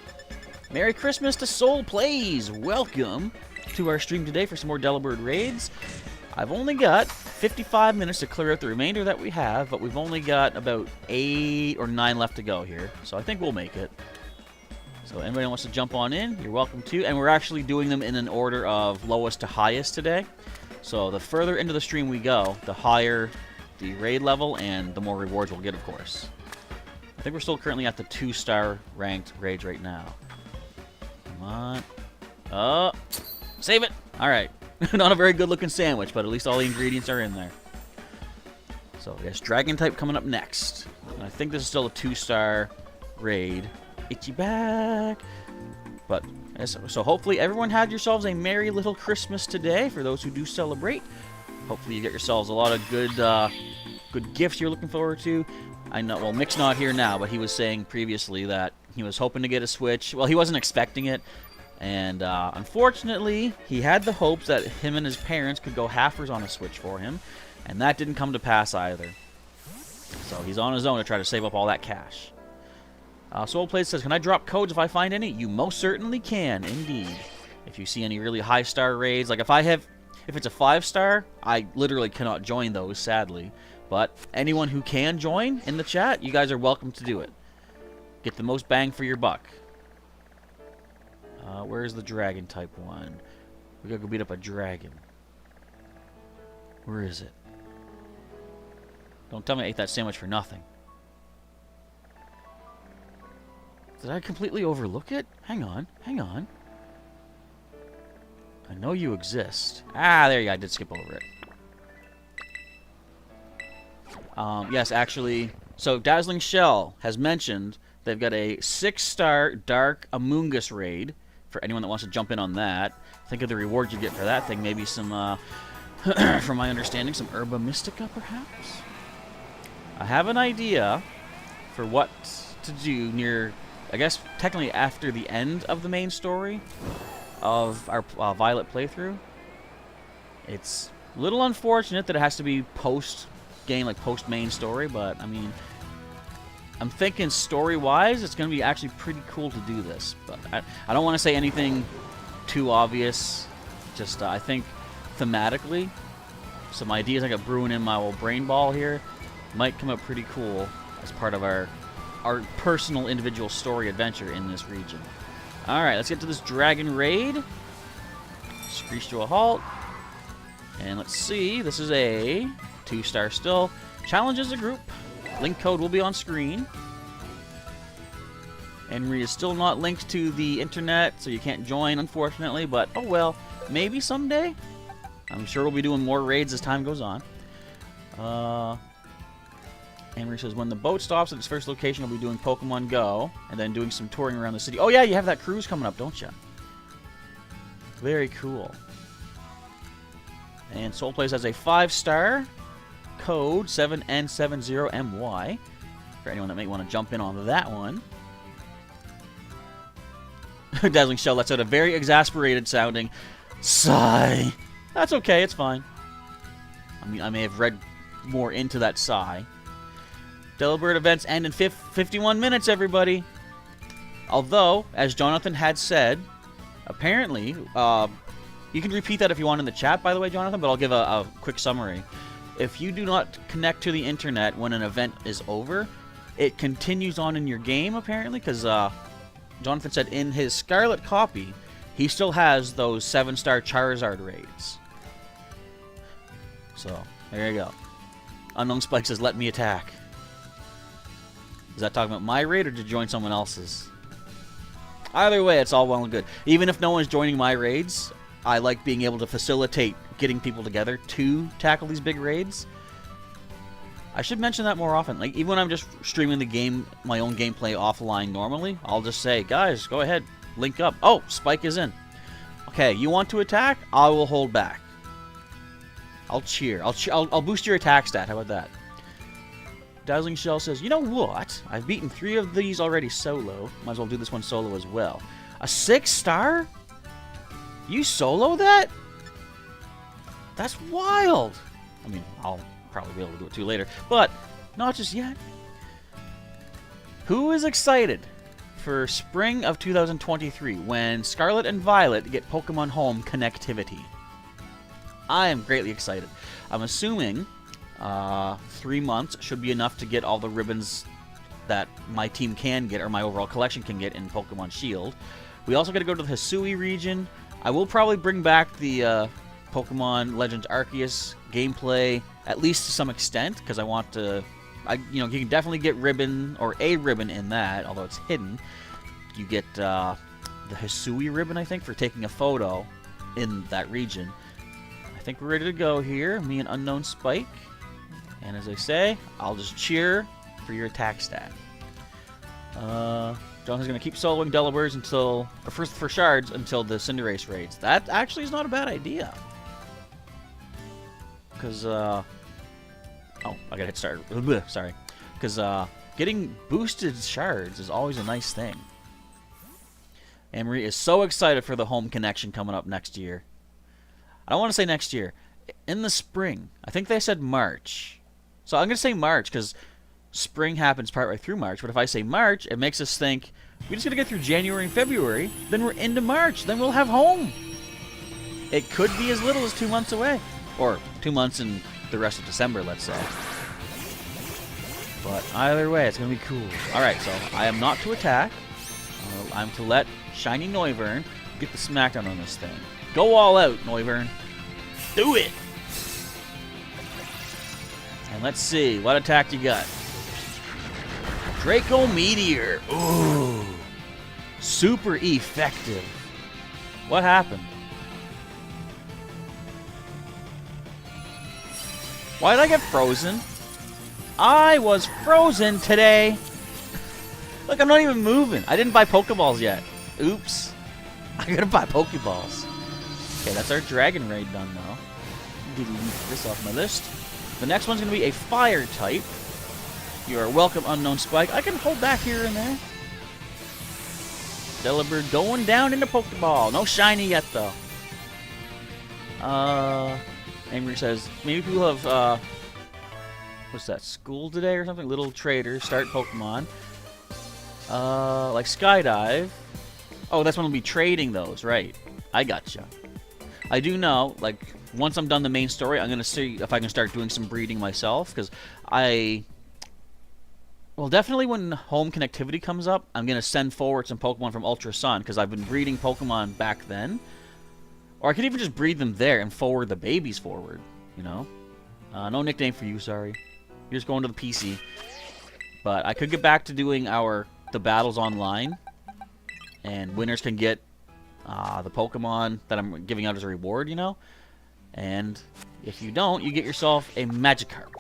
A: Merry Christmas to Soul Plays! Welcome to our stream today for some more Delibird Raids. I've only got 55 minutes to clear out the remainder that we have, but we've only got about 8 or 9 left to go here. So I think we'll make it. So anybody wants to jump on in, you're welcome to. And we're actually doing them in an order of lowest to highest today. So the further into the stream we go, the higher the raid level and the more rewards we'll get, of course. I think we're still currently at the 2-star ranked raids right now. Come on. Oh, save it. All right. Not a very good looking sandwich, but at least all the ingredients are in there. So yes, Dragon type coming up next. And I think this is still a 2-star raid. Itchy back. But so hopefully everyone had yourselves a merry little Christmas today. For those who do celebrate, hopefully you get yourselves a lot of good gifts you're looking forward to. I know. Well, Mick's not here now, but he was saying previously that he was hoping to get a Switch. Well, he wasn't expecting it. And unfortunately, he had the hopes that him and his parents could go halfers on a Switch for him, and that didn't come to pass either. So he's on his own to try to save up all that cash. Soulplay says, can I drop codes if I find any? You most certainly can, indeed. If you see any really high-star raids, like if it's a 5-star, I literally cannot join those, sadly. But anyone who can join in the chat, you guys are welcome to do it. Get the most bang for your buck. Where's the dragon type one? We gotta go beat up a dragon. Where is it? Don't tell me I ate that sandwich for nothing. Did I completely overlook it? Hang on, hang on. I know you exist. Ah, there you go. I did skip over it. Yes, actually. So, Dazzling Shell has mentioned they've got a 6-star Dark Among Us raid. For anyone that wants to jump in on that. Think of the rewards you get for that thing. Maybe some, from my understanding, some Herba Mystica, perhaps? I have an idea for what to do near, I guess, technically after the end of the main story of our Violet playthrough. It's a little unfortunate that it has to be post-game, like post-main story, but, I mean, I'm thinking story-wise, it's going to be actually pretty cool to do this. But I don't want to say anything too obvious. Just, I think, thematically, some ideas I got brewing in my old brain ball here might come up pretty cool as part of our personal individual story adventure in this region. Alright, let's get to this Dragon Raid. Screech to a halt. And let's see, this is a 2-star still. Challenges a group. Link code will be on screen. Henry is still not linked to the internet, so you can't join, unfortunately. But, oh well, maybe someday. I'm sure we'll be doing more raids as time goes on. Henry says, when the boat stops at its first location, we'll be doing Pokemon Go, and then doing some touring around the city. Oh yeah, you have that cruise coming up, don't you? Very cool. And Soulplays has a 5-star. Code 7N70MY for anyone that may want to jump in on that one. Dazzling Shell lets out a very exasperated sounding sigh. That's okay, it's fine. I mean, I may have read more into that sigh. Delibird events end in 51 minutes, everybody. Although, as Jonathan had said, apparently, you can repeat that if you want in the chat, by the way, Jonathan, but I'll give a quick summary. If you do not connect to the internet when an event is over, it continues on in your game, apparently, because Jonathan said in his Scarlet copy, he still has those 7-star Charizard raids. So, there you go. Unknown Spike says, let me attack. Is that talking about my raid, or to join someone else's? Either way, it's all well and good. Even if no one's joining my raids, I like being able to facilitate getting people together to tackle these big raids. I should mention that more often. Like, even when I'm just streaming the game, my own gameplay offline normally, I'll just say, guys, go ahead, link up. Oh, Spike is in. Okay, you want to attack? I will hold back. I'll cheer. I'll boost your attack stat. How about that? Dazzling Shell says, you know what? I've beaten 3 of these already solo. Might as well do this one solo as well. A 6-star? You solo that? That's wild. I mean, I'll probably be able to do it too later, but not just yet. Who is excited for spring of 2023 when Scarlet and Violet get Pokemon Home connectivity? I am greatly excited. I'm assuming 3 months should be enough to get all the ribbons that my team can get, or my overall collection can get in Pokemon Shield. We also got to go to the Hisui region. I will probably bring back the Pokemon Legends Arceus gameplay, at least to some extent, because I want to... you can definitely get ribbon, or a ribbon in that, although it's hidden. You get the Hisui ribbon, I think, for taking a photo in that region. I think we're ready to go here, me and Unknown Spike. And as I say, I'll just cheer for your attack stat. Jonathan's going to keep soloing Delibirds until, or for shards until the Cinderace raids. That actually is not a bad idea. Because, oh, I gotta hit start. Sorry. Because getting boosted shards is always a nice thing. Anne-Marie is so excited for the home connection coming up next year. I don't want to say next year. In the spring. I think they said March. So I'm going to say March because spring happens partway through March. But if I say March, it makes us think we just got to get through January and February. Then we're into March. Then we'll have home. It could be as little as 2 months away. Or 2 months and the rest of December, let's say. But either way, it's going to be cool. Alright, so I am not to attack. I'm to let Shiny Noivern get the smackdown on this thing. Go all out, Noivern. Do it! And let's see, what attack you got? Draco Meteor. Ooh. Super effective. What happened? Why did I get frozen? I was frozen today. Look, I'm not even moving. I didn't buy Pokeballs yet. Oops. I gotta buy Pokeballs. Okay, that's our Dragon Raid done now. Delete this off my list. The next one's gonna be a Fire type. You are welcome, Unknown Spike. I can hold back here and there. Delibird going down into Pokeball. No shiny yet, though. Angry says, maybe people have, what's that, school today or something? Little Trader, start Pokemon. Like Skydive. Oh, that's when we'll be trading those, right. I gotcha. I do know, like, once I'm done the main story, I'm going to see if I can start doing some breeding myself, because well, definitely when home connectivity comes up, I'm going to send forward some Pokemon from Ultra Sun, because I've been breeding Pokemon back then. Or I could even just breed them there and forward the babies forward, you know? No nickname for you, sorry. You're just going to the PC. But I could get back to doing the battles online, and winners can get the Pokemon that I'm giving out as a reward, you know? And if you don't, you get yourself a Magikarp.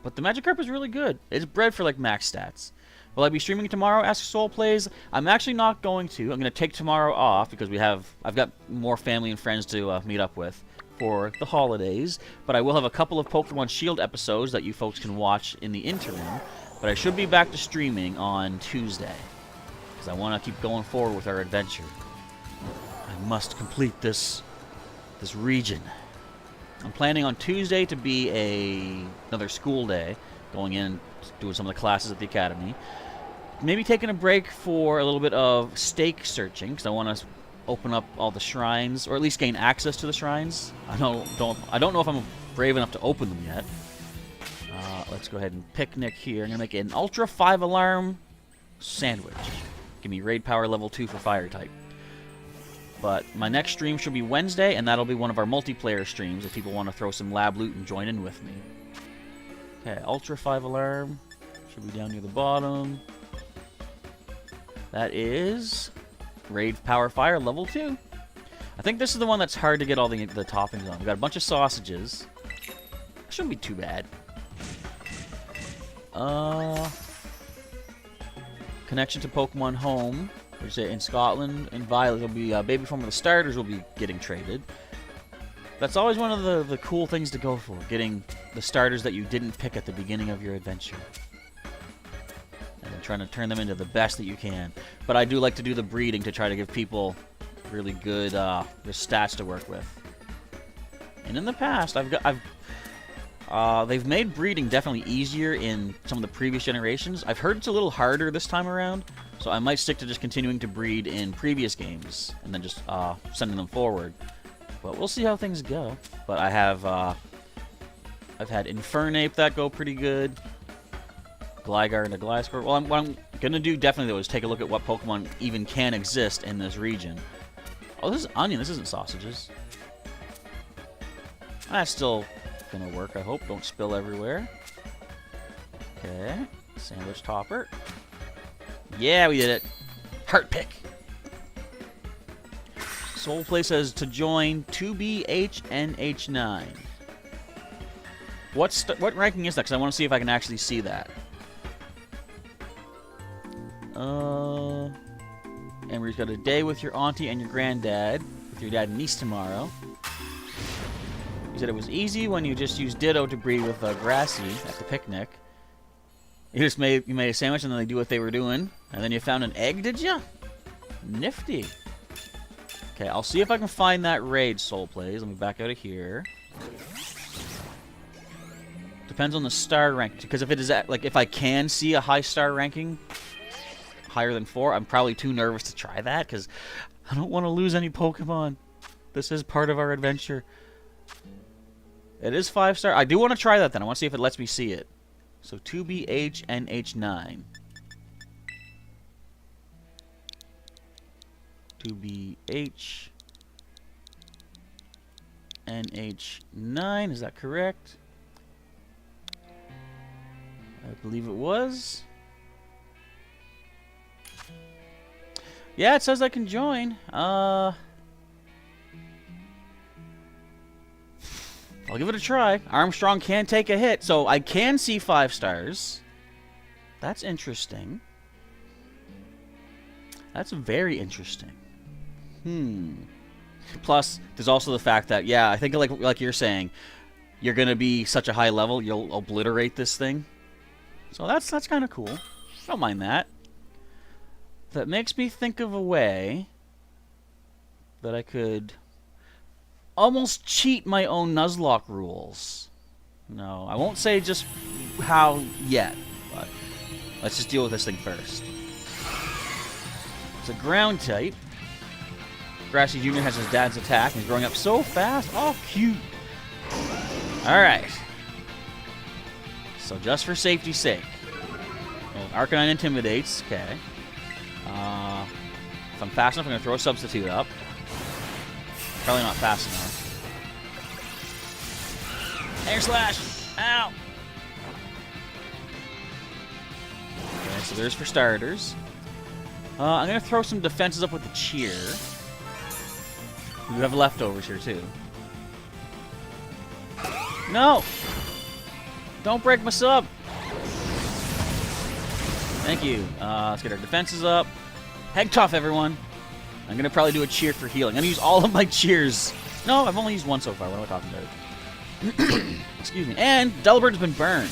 A: But the Magikarp is really good. It's bred for, like, max stats. Will I be streaming tomorrow? Ask Soul Plays. I'm actually not going to. I'm going to take tomorrow off because I've got more family and friends to meet up with for the holidays. But I will have a couple of Pokemon Shield episodes that you folks can watch in the interim. But I should be back to streaming on Tuesday because I want to keep going forward with our adventure. I must complete this region. I'm planning on Tuesday to be another school day, going in, doing some of the classes at the academy. Maybe taking a break for a little bit of stake searching, because I want to open up all the shrines, or at least gain access to the shrines. I don't know if I'm brave enough to open them yet. Let's go ahead and picnic here. I'm going to make an Ultra 5 Alarm sandwich. Give me Raid Power level 2 for Fire type. But my next stream should be Wednesday, and that'll be one of our multiplayer streams if people want to throw some lab loot and join in with me. Okay, Ultra 5 Alarm. Should be down near the bottom. That is Raid Power Fire level 2. I think this is the one that's hard to get all the toppings on. We've got a bunch of sausages. Shouldn't be too bad. Connection to Pokemon Home. In Scotland and Violet, there'll be a baby form of the starters will be getting traded. That's always one of the cool things to go for, getting the starters that you didn't pick at the beginning of your adventure. And then trying to turn them into the best that you can. But I do like to do the breeding to try to give people really good stats to work with. And in the past, they've made breeding definitely easier in some of the previous generations. I've heard it's a little harder this time around, so I might stick to just continuing to breed in previous games and then just sending them forward. But we'll see how things go. But I have, I've had Infernape that go pretty good. Gligar into Gliscor. Well, what I'm gonna do definitely though is take a look at what Pokemon even can exist in this region. Oh, this is onion. This isn't sausages. That's still gonna work, I hope. Don't spill everywhere. Okay. Sandwich topper. Yeah, we did it. Heart pick. Soul Play says to join 2BHNH9. What ranking is that? Because I want to see if I can actually see that. Emery's got a day with your auntie and your granddad. With your dad and niece tomorrow. You said it was easy when you just used Ditto to breed with Grassy at the picnic. You made a sandwich and then they do what they were doing. And then you found an egg, did you? Nifty. Okay, I'll see if I can find that raid, Soul Plays. Let me back out of here. Depends on the star rank. Because if it is at, like, if I can see a high star ranking higher than 4, I'm probably too nervous to try that because I don't want to lose any Pokemon. This is part of our adventure. It is 5-star. I do want to try that then. I want to see if it lets me see it. So 2BHNH9. 2BHNH9. Is that correct? I believe it was. Yeah, it says I can join. I'll give it a try. Armstrong can take a hit, so I can see 5 stars. That's interesting. That's very interesting. Plus, there's also the fact that, yeah, I think like you're saying, you're gonna be such a high level, you'll obliterate this thing. So that's kind of cool. Don't mind that. That makes me think of a way that I could almost cheat my own Nuzlocke rules. No, I won't say just how yet, but let's just deal with this thing first. It's a ground type. Grassy Jr. has his dad's attack. He's growing up so fast. Oh, cute. Alright. So just for safety's sake. Well, Arcanine intimidates. Okay. If I'm fast enough, I'm going to throw a substitute up. Probably not fast enough. Air slash! Ow! Okay, so there's for starters. I'm going to throw some defenses up with the cheer. We have leftovers here, too. No! Don't break my sub! Thank you. Let's get our defenses up. Hang tough, everyone. I'm going to probably do a cheer for healing. I'm going to use all of my cheers. No, I've only used one so far. What am I talking about? Excuse me. And Delibird's been burned.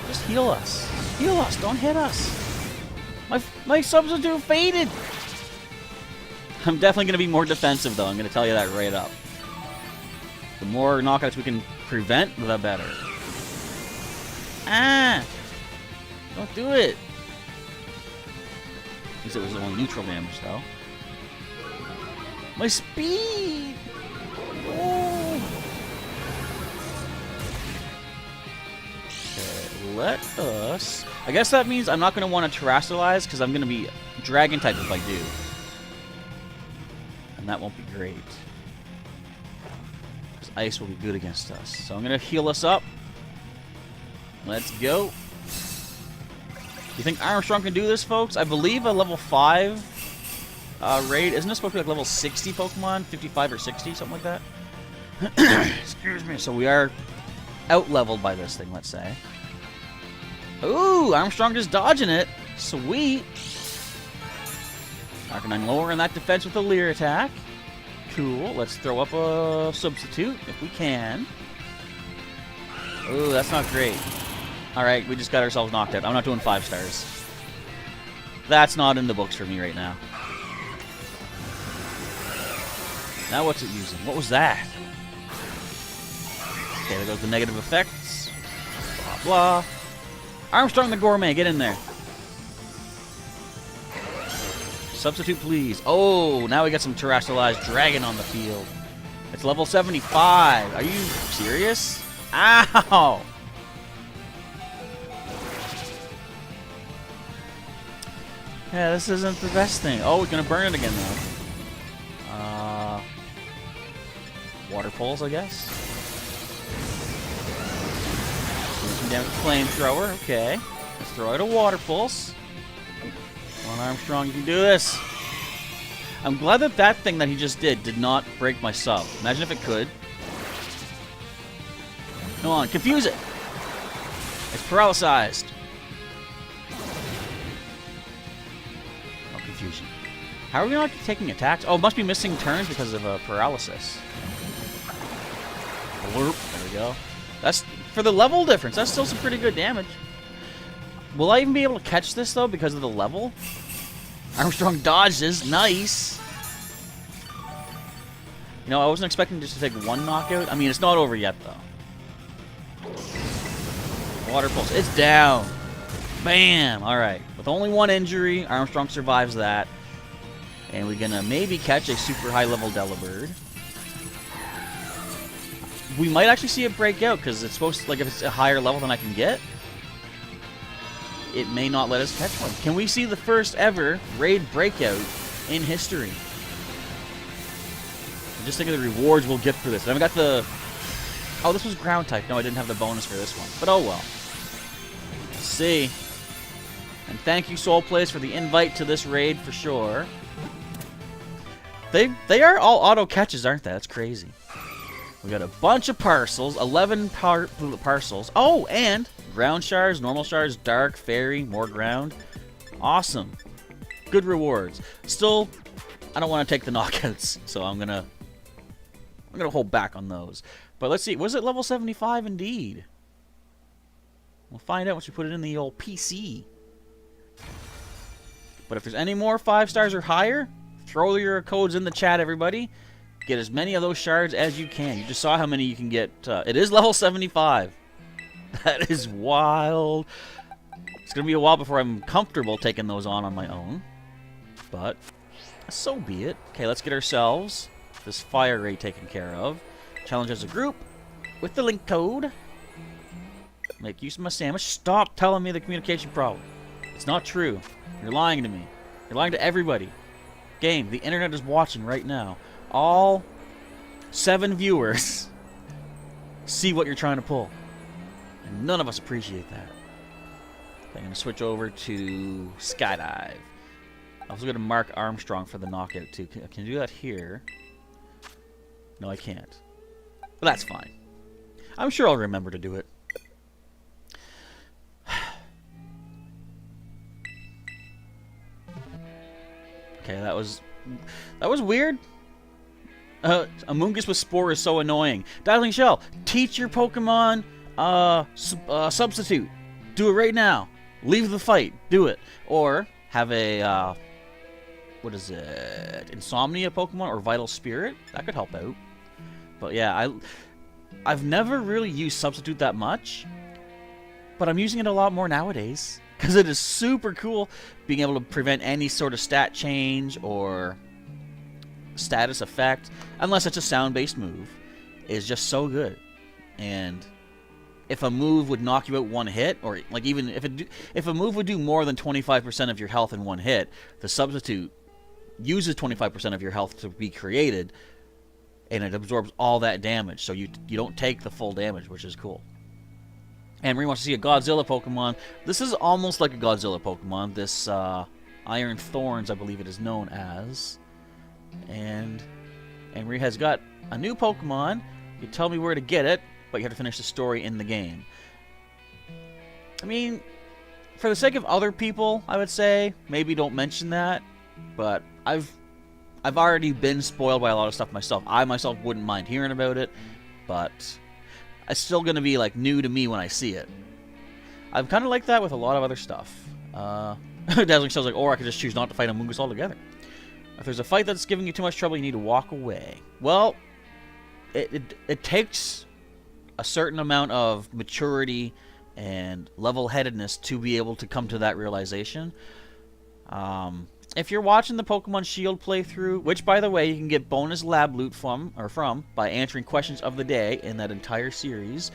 A: Just heal us. Heal us. Don't hit us. My substitute faded. I'm definitely going to be more defensive, though. I'm going to tell you that right up. The more knockouts we can prevent, the better. Ah! Don't do it. At least it was only neutral damage, though. My speed! Oh. Okay, let us... I guess that means I'm not going to want to terrestrialize, because I'm going to be dragon type if I do. And that won't be great. Because ice will be good against us. So I'm going to heal us up. Let's go. You think Armstrong can do this, folks? I believe a level 5 raid. Isn't this supposed to be like level 60 Pokemon? 55 or 60, something like that? Excuse me. So we are out-leveled by this thing, let's say. Ooh, Armstrong just dodging it. Sweet. Arcanine lowering that defense with a Leer attack. Cool. Let's throw up a substitute if we can. Ooh, that's not great. Alright, we just got ourselves knocked out. I'm not doing 5 stars. That's not in the books for me right now. Now what's it using? What was that? Okay, there goes the negative effects. Blah, blah. Armstrong the Gourmet, get in there. Substitute, please. Oh, now we got some terrestrialized dragon on the field. It's level 75. Are you serious? Ow! Yeah, this isn't the best thing. Oh, we're gonna burn it again though. Water pulse, I guess. Some damage flamethrower. Okay, let's throw out a water pulse. Come on, Armstrong, you can do this. I'm glad that that thing that he just did not break my sub. Imagine if it could. Come on, confuse it. It's paralyzed. Oh, confusion. How are we not taking attacks? Oh, it must be missing turns because of paralysis. Blurp. There we go. That's for the level difference. That's still some pretty good damage. Will I even be able to catch this though because of the level? Armstrong dodges. Nice. You know, I wasn't expecting just to take one knockout. I mean, it's not over yet though. Water pulse. It's down. Bam. All right. With only one injury, Armstrong survives that. And we're gonna maybe catch a super high level Delibird. We might actually see it break out because it's supposed to, like, if it's a higher level than I can get, it may not let us catch one. Can we see the first ever raid breakout in history? I'm just thinking of the rewards we'll get for this. I haven't got the... Oh, this was ground type. No, I didn't have the bonus for this one. But oh well. Let's see. And thank you, Soul Place, for the invite to this raid for sure. They are all auto catches, aren't they? That's crazy. We got a bunch of parcels, 11 parcels. Oh, and ground shards, normal shards, dark, fairy, more ground. Awesome. Good rewards. Still, I don't want to take the knockouts, so I'm gonna hold back on those. But let's see. Was it level 75 indeed? We'll find out once we put it in the old PC. But if there's any more 5 stars or higher, throw your codes in the chat, everybody. Get as many of those shards as you can. You just saw how many you can get. It is level 75. That is wild. It's going to be a while before I'm comfortable taking those on my own. But so be it. Okay, let's get ourselves this fire raid taken care of. Challenge as a group with the link code. Make use of my sandwich. Stop telling me the communication problem. It's not true. You're lying to me. You're lying to everybody. Game, the internet is watching right now. All 7 viewers see what you're trying to pull. And none of us appreciate that. Okay, I'm going to switch over to Skydive. I was going to mark Armstrong for the knockout too. Can I do that here? No, I can't. But that's fine. I'm sure I'll remember to do it. Okay, that was weird. Amoongus with Spore is so annoying. Dazzling Shell, teach your Pokemon substitute. Do it right now. Leave the fight. Do it. Or have a, what is it? Insomnia Pokemon or Vital Spirit. That could help out. But yeah, I've never really used substitute that much. But I'm using it a lot more nowadays. Because it is super cool being able to prevent any sort of stat change or status effect, unless it's a sound-based move, is just so good. And if a move would knock you out one hit, or like even if a move would do more than 25% of your health in one hit, the substitute uses 25% of your health to be created, and it absorbs all that damage, so you don't take the full damage, which is cool. And Marie wants to see a Godzilla Pokemon. This is almost like a Godzilla Pokemon. This Iron Thorns, I believe it is known as. And Marie has got a new Pokemon. You tell me where to get it, but you have to finish the story in the game. I mean, for the sake of other people, I would say maybe don't mention that. But I've already been spoiled by a lot of stuff myself. I myself wouldn't mind hearing about it, but it's still going to be like new to me when I see it. I'm kind of like that with a lot of other stuff. Dazzling Shell's like, or I could just choose not to fight Amoongus altogether. If there's a fight that's giving you too much trouble, you need to walk away. Well, it takes a certain amount of maturity and level-headedness to be able to come to that realization. If you're watching the Pokemon Shield playthrough, which, by the way, you can get bonus lab loot from by answering questions of the day in that entire series,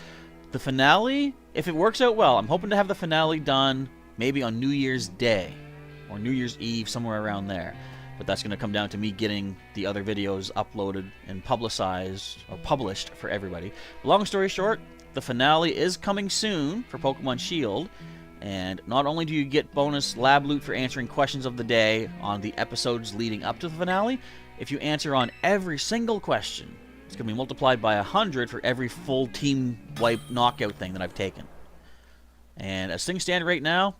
A: the finale, if it works out well, I'm hoping to have the finale done maybe on New Year's Day or New Year's Eve, somewhere around there. But that's going to come down to me getting the other videos uploaded and publicized or published for everybody. Long story short, the finale is coming soon for Pokemon Shield, and not only do you get bonus lab loot for answering questions of the day on the episodes leading up to the finale, if you answer on every single question, it's going to be multiplied by 100 for every full team wipe knockout thing that I've taken. And as things stand right now,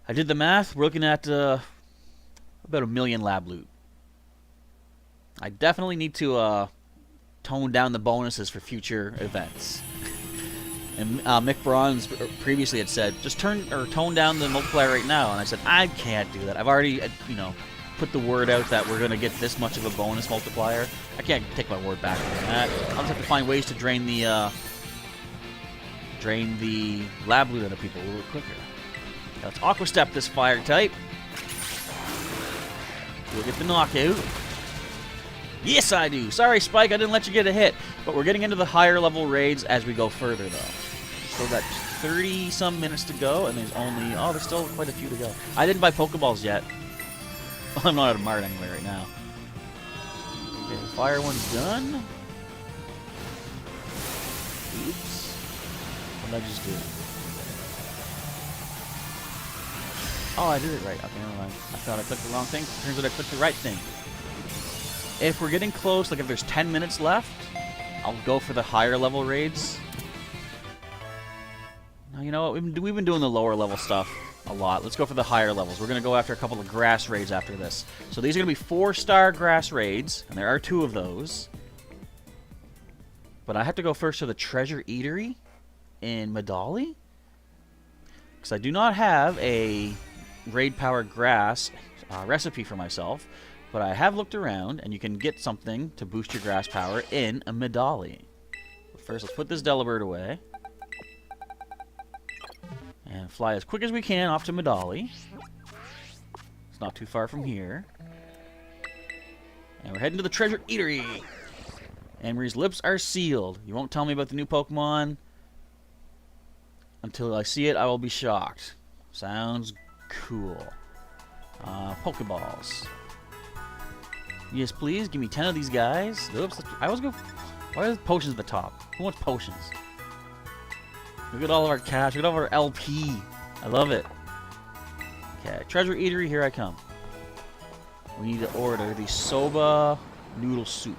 A: I did the math, we're looking at about 1 million lab loot. I definitely need to tone down the bonuses for future events. And Mick Bronze previously had said, just tone down the multiplier right now. And I said, I can't do that. I've already, put the word out that we're going to get this much of a bonus multiplier. I can't take my word back on that. I'll just have to find ways to drain the lab loot out of people a little quicker. Now let's Aqua Step this fire type. We'll get the knockout. Yes, I do. Sorry, Spike, I didn't let you get a hit. But we're getting into the higher level raids as we go further, though. So we've got 30-some minutes to go, and there's only... Oh, there's still quite a few to go. I didn't buy Pokeballs yet. Well, I'm not at a mart anyway right now. Okay, the fire one's done. Oops. What did I just do? Oh, I did it right. Okay, never mind. I thought I clicked the wrong thing. Turns out I clicked the right thing. If we're getting close, like if there's 10 minutes left, I'll go for the higher level raids. Now, you know what? We've been doing the lower level stuff a lot. Let's go for the higher levels. We're going to go after a couple of grass raids after this. So these are going to be 4-star grass raids, and there are 2 of those. But I have to go first to the Treasure Eatery in Medali, because I do not have a Raid Power Grass recipe for myself. But I have looked around, and you can get something to boost your grass power in a Medali. But first, let's put this Delibird away. And fly as quick as we can off to Medali. It's not too far from here. And we're heading to the Treasure Eatery. Anne-Marie's lips are sealed. You won't tell me about the new Pokemon. Until I see it, I will be shocked. Sounds cool. Pokeballs. Yes, please. Give me 10 of these guys. Oops. I always go... Why are the potions at the top? Who wants potions? Look at all of our cash. Look at all of our LP. I love it. Okay. Treasure Eatery, here I come. We need to order the soba noodle soup.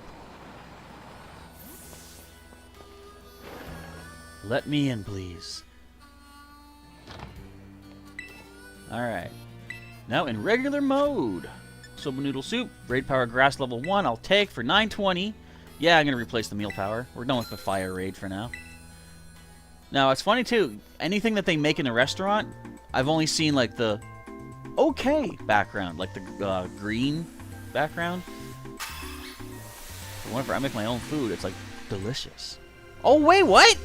A: Let me in, please. Alright. Now in regular mode. Soba noodle soup, Raid Power Grass level 1, I'll take for 920. Yeah, I'm going to replace the meal power. We're done with the fire raid for now. Now, it's funny too, anything that they make in a restaurant, I've only seen like the okay background, like the green background. But whenever I make my own food, it's like delicious. Oh wait, what?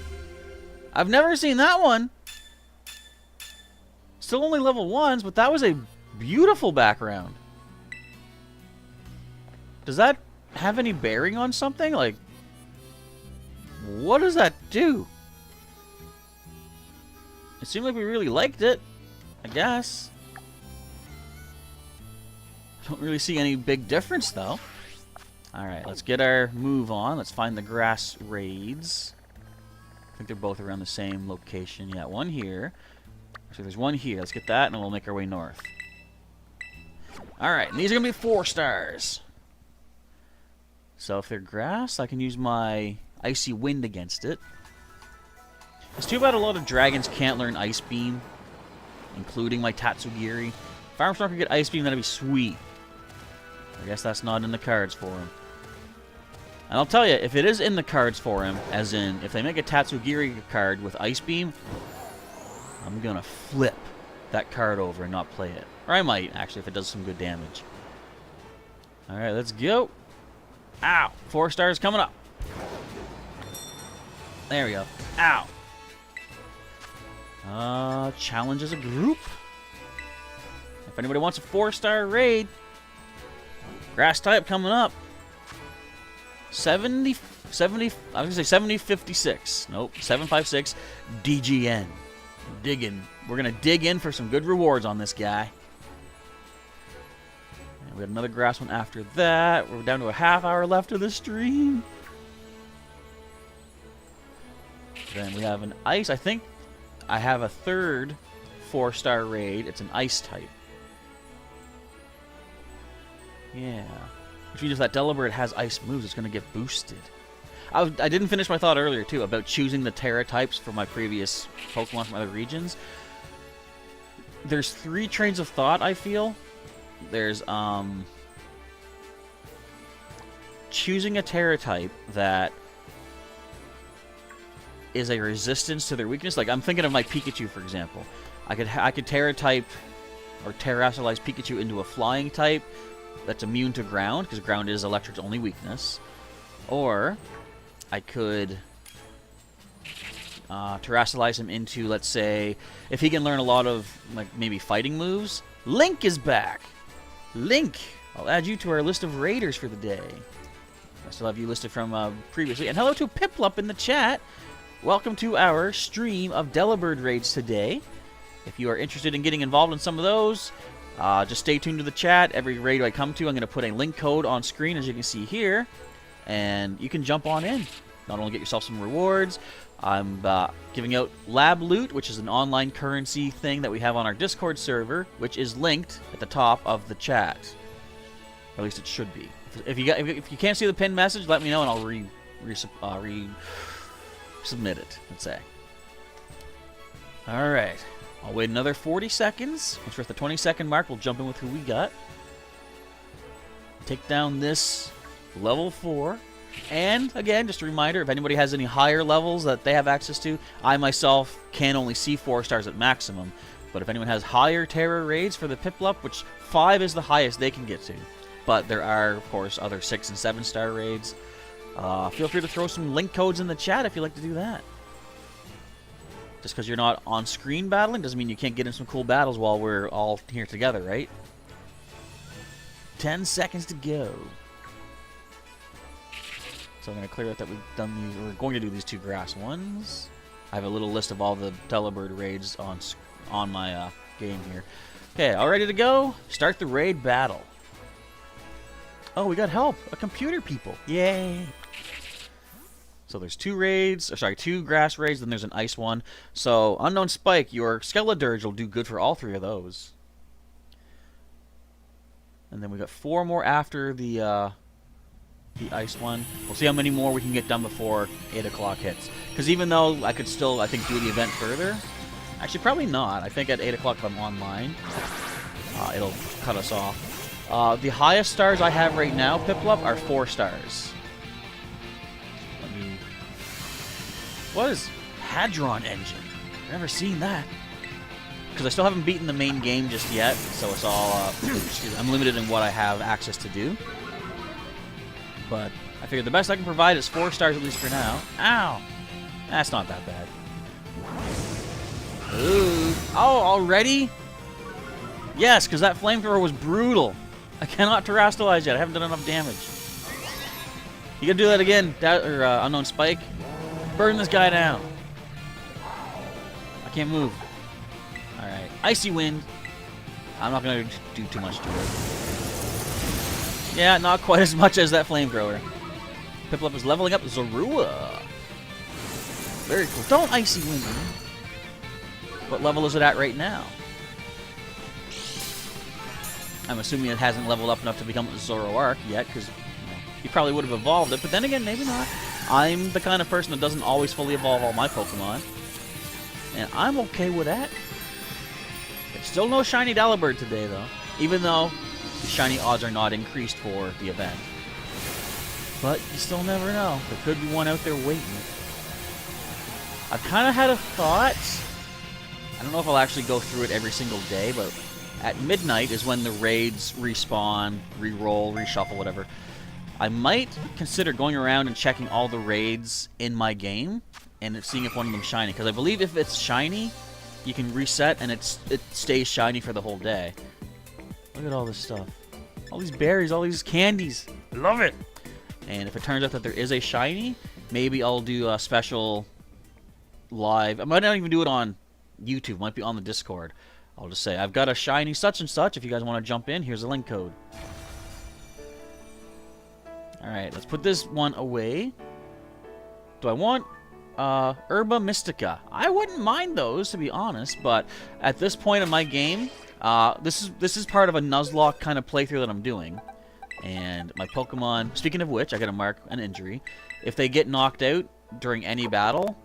A: I've never seen that one. Still only level 1s, but that was a beautiful background. Does that have any bearing on something? Like, what does that do? It seemed like we really liked it, I guess. I don't really see any big difference, though. Alright, let's get our move on. Let's find the grass raids. I think they're both around the same location. Yeah, one here. So there's one here. Let's get that, and then we'll make our way north. Alright, and these are going to be 4 stars. So if they're grass, I can use my Icy Wind against it. It's too bad a lot of dragons can't learn Ice Beam, including my Tatsugiri. If Armstrong could get Ice Beam, that'd be sweet. I guess that's not in the cards for him. And I'll tell you, if it is in the cards for him, as in, if they make a Tatsugiri card with Ice Beam, I'm gonna flip that card over and not play it. Or I might, actually, if it does some good damage. Alright, let's go. Ow! 4 stars coming up. There we go. Ow! Challenge as a group. If anybody wants a 4-star raid, grass type coming up. 70, I was going to say 7056. Nope, 756 DGN. Digging. We're going to dig in for some good rewards on this guy. And we got another grass one after that. We're down to a half hour left of the stream. Then we have an ice. I think I have a third 4-star raid. It's an ice type. Yeah. Which means if that Delibird has ice moves, it's going to get boosted. I didn't finish my thought earlier, too, about choosing the Tera types for my previous Pokemon from other regions. There's 3 trains of thought, I feel. There's, choosing a Tera type that is a resistance to their weakness. Like, I'm thinking of my Pikachu, for example. I could Tera type or Terastallize Pikachu into a flying type that's immune to ground, because ground is electric's only weakness. Or I could Terastallize him into, let's say, if he can learn a lot of, like, maybe fighting moves. Link is back! Link! I'll add you to our list of raiders for the day. I still have you listed from previously. And hello to Piplup in the chat! Welcome to our stream of Delibird Raids today. If you are interested in getting involved in some of those, just stay tuned to the chat. Every raid I come to, I'm going to put a link code on screen, as you can see here. And you can jump on in. Not only get yourself some rewards, I'm giving out Lab Loot, which is an online currency thing that we have on our Discord server, which is linked at the top of the chat. Or at least it should be. If you can't see the pinned message, let me know and I'll resubmit it, let's say. Alright. I'll wait another 40 seconds. Once we're at the 20-second mark, we'll jump in with who we got. Take down this level 4. And, again, just a reminder, if anybody has any higher levels that they have access to, I myself can only see 4 stars at maximum. But if anyone has higher Tera Raids for the Piplup, which 5 is the highest they can get to. But there are, of course, other 6 and 7-star raids. Feel free to throw some link codes in the chat if you'd like to do that. Just because you're not on screen battling doesn't mean you can't get in some cool battles while we're all here together, right? 10 seconds to go. So I'm going to clear out that we've done these. We're going to do these 2 grass ones. I have a little list of all the Delibird raids on my game here. Okay, all ready to go? Start the raid battle. Oh, we got help. A computer people. Yay. So there's 2 raids, or sorry, 2 grass raids, then there's an ice one. So, Unknown Spike, your Skeledirge will do good for all 3 of those. And then we got 4 more after the ice one. We'll see how many more we can get done before 8 o'clock hits. Because even though I could still, I think, do the event further, actually probably not. I think at 8 o'clock if I'm online, it'll cut us off. The highest stars I have right now, Piplup, are 4 stars. What is Hadron Engine? I've never seen that. Because I still haven't beaten the main game just yet, so it's all, excuse me, I'm limited in what I have access to do. But I figured the best I can provide is 4 stars, at least for now. Ow! That's not that bad. Ooh. Oh, already? Yes, because that flamethrower was brutal. I cannot Terastallize yet. I haven't done enough damage. You gotta do that again, Unknown Spike. Burn this guy down. I can't move. Alright. Icy Wind. I'm not going to do too much to it. Yeah, not quite as much as that flamethrower. Piplup is leveling up Zorua. Very cool. Don't Icy Wind me. What level is it at right now? I'm assuming it hasn't leveled up enough to become Zoroark yet, because he probably would have evolved it, but then again, maybe not. I'm the kind of person that doesn't always fully evolve all my Pokemon, and I'm okay with that. There's still no shiny Delibird today, though, even though the shiny odds are not increased for the event. But you still never know. There could be one out there waiting. I've kind of had a thought. I don't know if I'll actually go through it every single day, but at midnight is when the raids respawn, re-roll, reshuffle, whatever. I might consider going around and checking all the raids in my game and seeing if one of them's shiny. Because I believe if it's shiny, you can reset and it stays shiny for the whole day. Look at all this stuff. All these berries, all these candies. I love it! And if it turns out that there is a shiny, maybe I'll do a special live. I might not even do it on YouTube. It might be on the Discord. I'll just say, I've got a shiny such and such. If you guys want to jump in, here's a link code. Alright, let's put this one away. Do I want Herba Mystica? I wouldn't mind those, to be honest, but at this point in my game, this is part of a Nuzlocke kind of playthrough that I'm doing. And my Pokemon, speaking of which, I gotta mark an injury. If they get knocked out during any battle,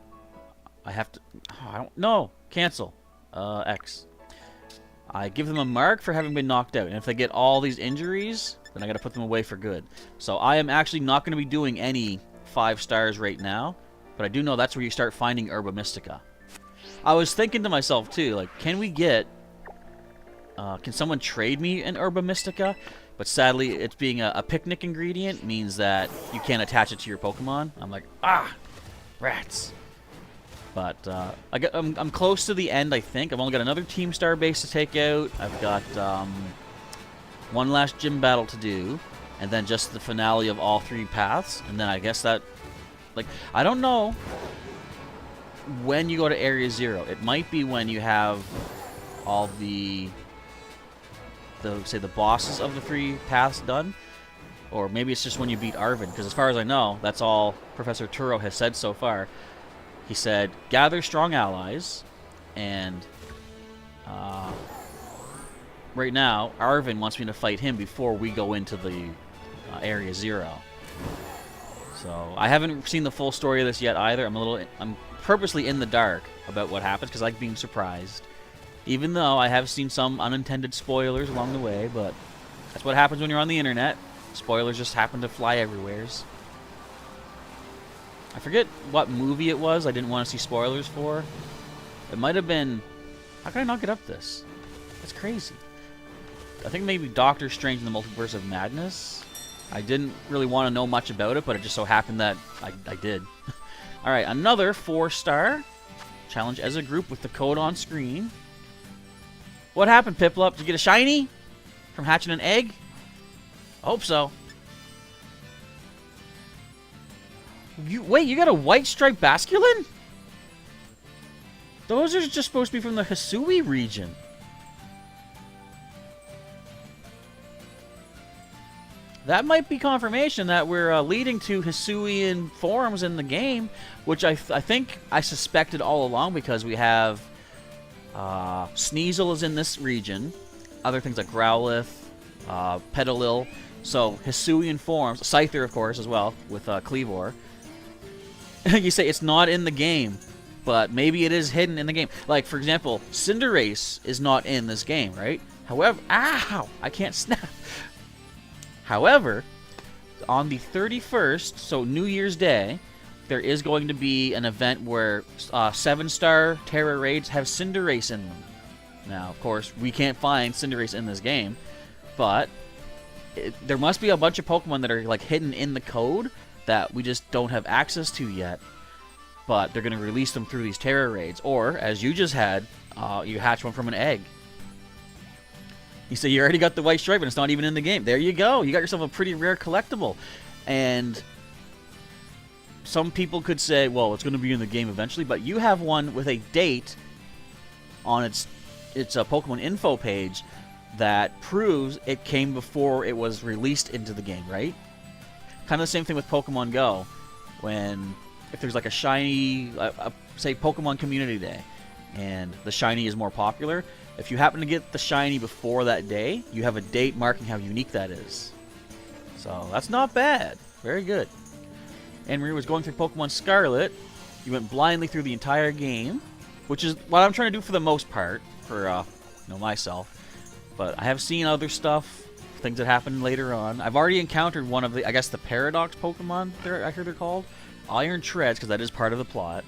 A: I have to... Oh, I don't... No! Cancel. X. I give them a mark for having been knocked out. And if they get all these injuries, then I gotta put them away for good. So I am actually not gonna be doing any 5 stars right now. But I do know that's where you start finding Herba Mystica. I was thinking to myself, too, like, can we get... can someone trade me an Herba Mystica? But sadly, it's being a picnic ingredient means that you can't attach it to your Pokemon. I'm like, ah, rats. But I'm close to the end, I think. I've only got another Team Star base to take out. I've got one last gym battle to do, and then just the finale of all 3 paths. And then I guess that, like, I don't know when you go to Area 0. It might be when you have all the bosses of the 3 paths done, or maybe it's just when you beat Arvin, because as far as I know, that's all Professor Turo has said so far. He said, gather strong allies, and right now, Arvin wants me to fight him before we go into the Area 0. So, I haven't seen the full story of this yet either. I'm purposely in the dark about what happens, because I like being surprised. Even though I have seen some unintended spoilers along the way, but that's what happens when you're on the internet. Spoilers just happen to fly everywheres. I forget what movie it was I didn't want to see spoilers for. It might have been... How can I not get up this? That's crazy. I think maybe Doctor Strange in the Multiverse of Madness. I didn't really want to know much about it, but it just so happened that I did. Alright, another 4-star challenge as a group with the code on screen. What happened, Piplup? Did you get a shiny from hatching an egg? I hope so. Wait, you got a white striped basculin? Those are just supposed to be from the Hisui region. That might be confirmation that we're leading to Hisuian forms in the game, which I think I suspected all along, because we have Sneasel is in this region, other things like Growlithe, Petalil, so Hisuian forms, Scyther of course as well, with Cleavor. You say it's not in the game, but maybe it is hidden in the game. Like, for example, Cinderace is not in this game, right? However, ow! I can't snap. However, on the 31st, so New Year's Day, there is going to be an event where 7-star Tera Raids have Cinderace in them. Now, of course, we can't find Cinderace in this game, but there must be a bunch of Pokemon that are like hidden in the code that we just don't have access to yet. But they're going to release them through these Tera Raids, or as you just had, you hatch one from an egg. You say you already got the white stripe and it's not even in the game. There you go. You got yourself a pretty rare collectible. And some people could say, well, it's going to be in the game eventually, but you have one with a date on its Pokemon info page that proves it came before it was released into the game, right? Kind of the same thing with Pokemon Go. If there's like a shiny, say Pokemon Community Day, and the shiny is more popular, if you happen to get the shiny before that day, you have a date marking how unique that is. So that's not bad. Very good. And Maria was going through Pokemon Scarlet. You went blindly through the entire game, which is what I'm trying to do for the most part, for myself. But I have seen other stuff, things that happen later on. I've already encountered one of the, I guess, the Paradox Pokemon, I heard they're called. Iron Treads, because that is part of the plot.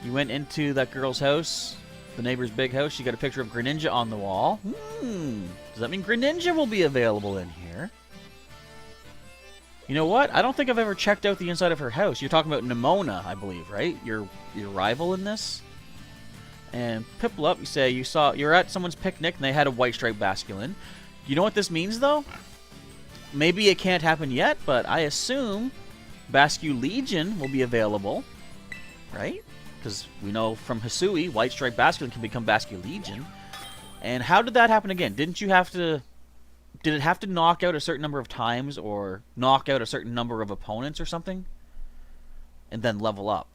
A: You went into that girl's house the neighbor's big house. You got a picture of Greninja on the wall. Does that mean Greninja will be available in here? You know what? I don't think I've ever checked out the inside of her house. You're talking about Nimona, I believe, right? Your rival in this? And Piplup, you say you're at someone's picnic and they had a white striped Basculin. You know what this means, though? Maybe it can't happen yet, but I assume Bascu Legion will be available, right? Because we know from Hisui, White Stripe Basculin can become Bascu Legion. And how did that happen again? Did it have to knock out a certain number of times or knock out a certain number of opponents or something? And then level up?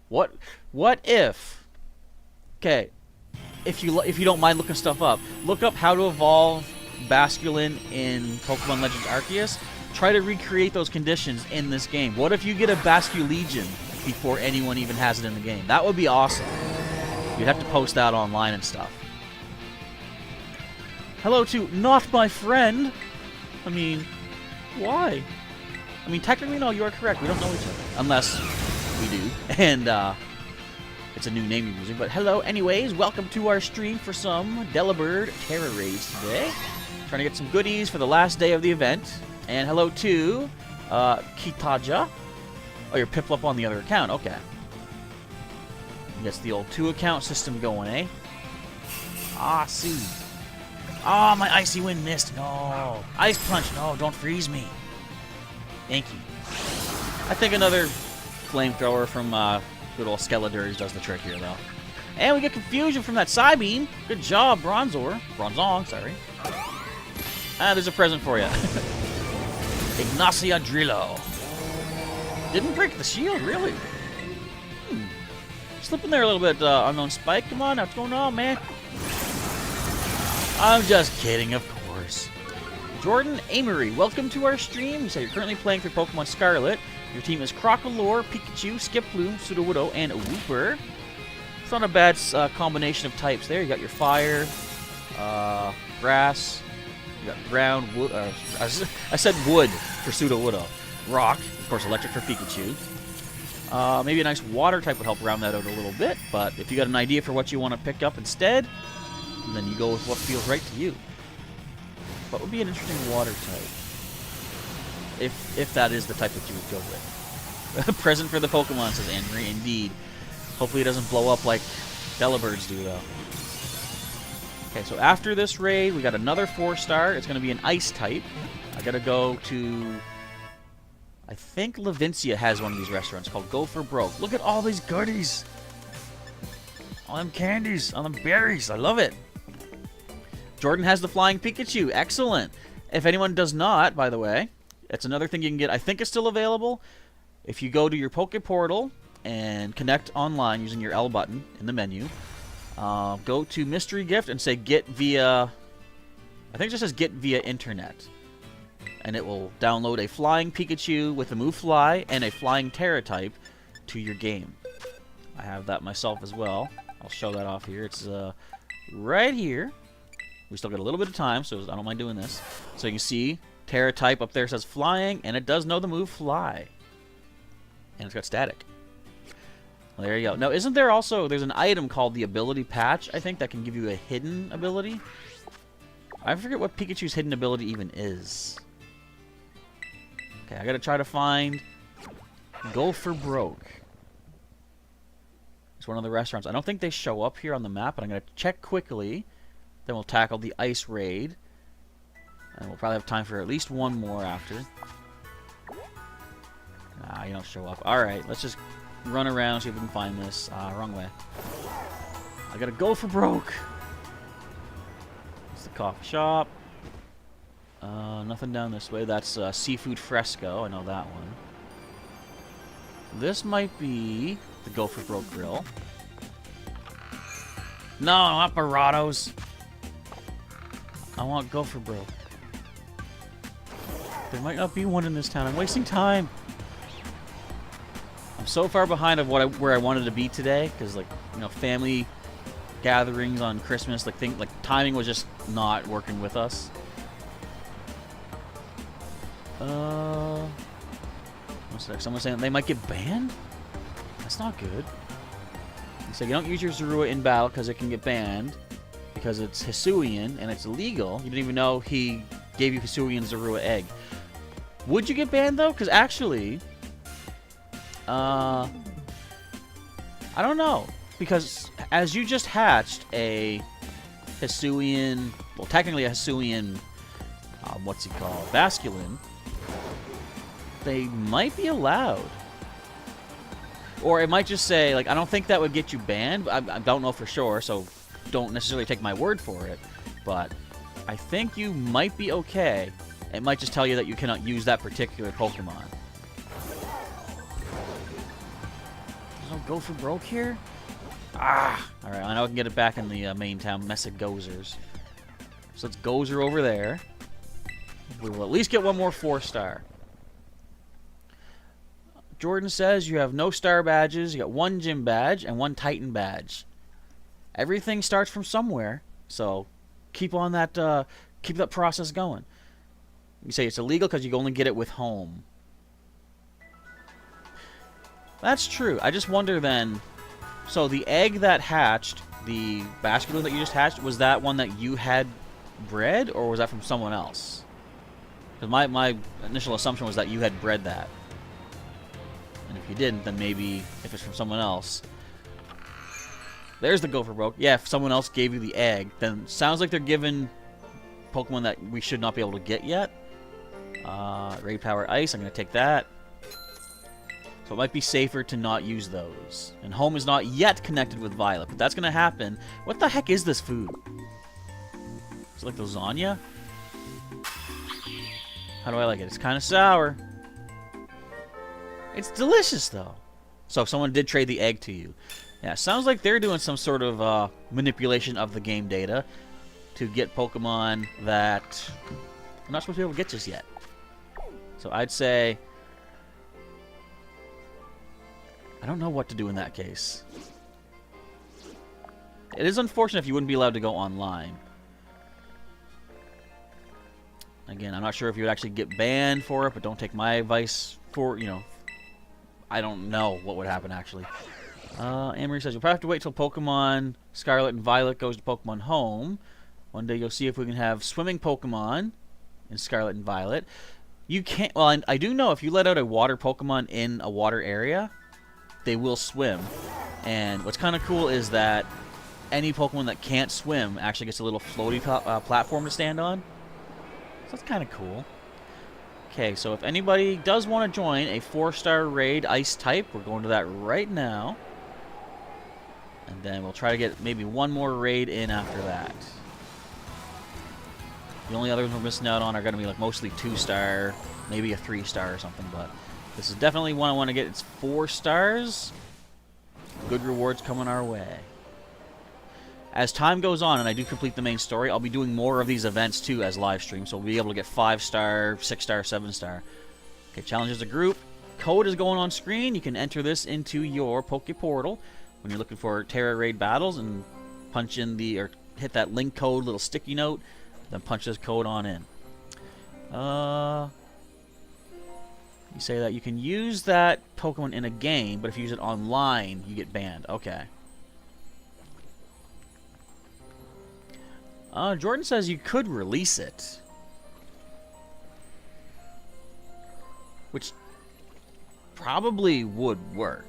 A: What if... Okay, if you don't mind looking stuff up, look up how to evolve Basculin in Pokemon Legends Arceus. Try to recreate those conditions in this game. What if you get a Bascu Legion before anyone even has it in the game? That would be awesome. You'd have to post that online and stuff. Hello to not my friend. I mean, why? I mean, technically, no, you are correct. We don't know each other. Unless we do. And, it's a new name you're using. But hello, anyways. Welcome to our stream for some Delibird Tera Raids today. Trying to get some goodies for the last day of the event. And hello to Kitaja. Oh, you're Piplup on the other account. Okay. That's the old 2-account system going, eh? Ah, see. Oh, my Icy Wind missed. No. Ice Punch. No, don't freeze me. Thank you. I think another flamethrower from good old Skeledurs does the trick here, though. And we get Confusion from that Psybeam. Good job, Bronzor. Bronzong, sorry. Ah, there's a present for you. Ignacia Drillo. Didn't break the shield, really. Slipping there a little bit, Unknown Spike. Come on, what's going on, man? I'm just kidding, of course. Jordan Amory, welcome to our stream. You say you're currently playing through Pokemon Scarlet. Your team is Crocolore, Pikachu, Skiploom, Sudowoodo, and Wooper. It's not a bad combination of types there. You got your fire, grass, you got ground, wood. I said wood for Sudowoodo. Rock, of course, electric for Pikachu. Maybe a nice water type would help round that out a little bit, but if you got an idea for what you want to pick up instead, then you go with what feels right to you. What would be an interesting water type? If that is the type that you would go with. Present for the Pokemon, says Henry. Indeed. Hopefully it doesn't blow up like Delibirds do, though. Okay, so after this raid, we got another 4-star. It's going to be an Ice type. I got to go to... I think Levincia has one of these restaurants called Go for Broke. Look at all these goodies. All them candies, all them berries. I love it. Jordan has the Flying Pikachu. Excellent. If anyone does not, by the way, it's another thing you can get. I think it's still available. If you go to your Poké Portal and connect online using your L button in the menu, go to Mystery Gift and say get via... I think it just says get via internet. And it will download a Flying Pikachu with a move Fly and a Flying Tera type to your game. I have that myself as well. I'll show that off here. It's right here. We still got a little bit of time, so I don't mind doing this. So you can see Tera type up there says Flying, and it does know the move Fly. And it's got static. Well, there you go. Now, isn't there also... There's an item called the Ability Patch, I think, that can give you a hidden ability? I forget what Pikachu's hidden ability even is. Okay, I gotta try to find Go for Broke. It's one of the restaurants. I don't think they show up here on the map, but I'm gonna check quickly. Then we'll tackle the Ice Raid. And we'll probably have time for at least one more after. Nah, you don't show up. Alright, let's just run around, see if we can find this. Wrong way. I gotta go for broke. It's the coffee shop. Nothing down this way. That's Seafood Fresco. I know that one. This might be the Go for Broke Grill. No, not Baratos. I want Go for Broke. There might not be one in this town. I'm wasting time. I'm so far behind of where I wanted to be today, because family gatherings on Christmas, timing was just not working with us. What's that? Someone's saying they might get banned? That's not good. So you don't use your Zorua in battle because it can get banned. Because it's Hisuian and it's illegal. You didn't even know he gave you Hisuian Zorua egg. Would you get banned though? Because actually, I don't know. Because as you just hatched a Hisuian, well, technically a Hisuian, what's he called? Basculin. They might be allowed. Or it might just say, like, I don't think that would get you banned. I don't know for sure, so don't necessarily take my word for it. But I think you might be okay. It might just tell you that you cannot use that particular Pokemon. There's no Go for Broke here? Ah! Alright, I know I can get it back in the main town. Mess of Gozers. So let's Gozer over there. We will at least get one more 4-star. Jordan says you have no star badges, you got 1 gym badge, and 1 Titan badge. Everything starts from somewhere, so keep on that, keep that process going. You say it's illegal because you can only get it with home. That's true. I just wonder then, so the egg that hatched, the Basculin that you just hatched, was that one that you had bred, or was that from someone else? Because my initial assumption was that you had bred that. And if you didn't, then maybe if it's from someone else. There's the Go for Broke. Yeah, if someone else gave you the egg, then sounds like they're giving Pokemon that we should not be able to get yet. Raid Power Ice, I'm going to take that. So it might be safer to not use those. And Home is not yet connected with Violet, but that's going to happen. What the heck is this food? Is it like lasagna? How do I like it? It's kind of sour. It's delicious, though. So someone did trade the egg to you. Yeah, sounds like they're doing some sort of manipulation of the game data to get Pokemon that I'm not supposed to be able to get just yet. So I'd say I don't know what to do in that case. It is unfortunate if you wouldn't be allowed to go online. Again, I'm not sure if you would actually get banned for it, but don't take my advice for, you know, I don't know what would happen, actually. Amory says, you'll probably have to wait till Pokemon Scarlet and Violet goes to Pokemon Home. One day you'll see if we can have swimming Pokemon in Scarlet and Violet. You can't, well, I do know if you let out a water Pokemon in a water area, they will swim. And what's kind of cool is that any Pokemon that can't swim actually gets a little floaty platform to stand on. So that's kind of cool. Okay, so if anybody does want to join a 4-star raid ice type, we're going to that right now. And then we'll try to get maybe one more raid in after that. The only others we're missing out on are going to be like mostly 2-star, maybe a 3-star or something, but this is definitely one I want to get. It's 4 stars. Good rewards coming our way. As time goes on and I do complete the main story, I'll be doing more of these events too as live streams, so we'll be able to get 5-star, 6-star, 7-star. Okay, challenge as a group. Code is going on screen. You can enter this into your Poké Portal when you're looking for Tera Raid battles and punch in the, or hit that link code, little sticky note, then punch this code on in. You say that you can use that Pokemon in a game, but if you use it online, you get banned. Okay. Jordan says you could release it. Which probably would work.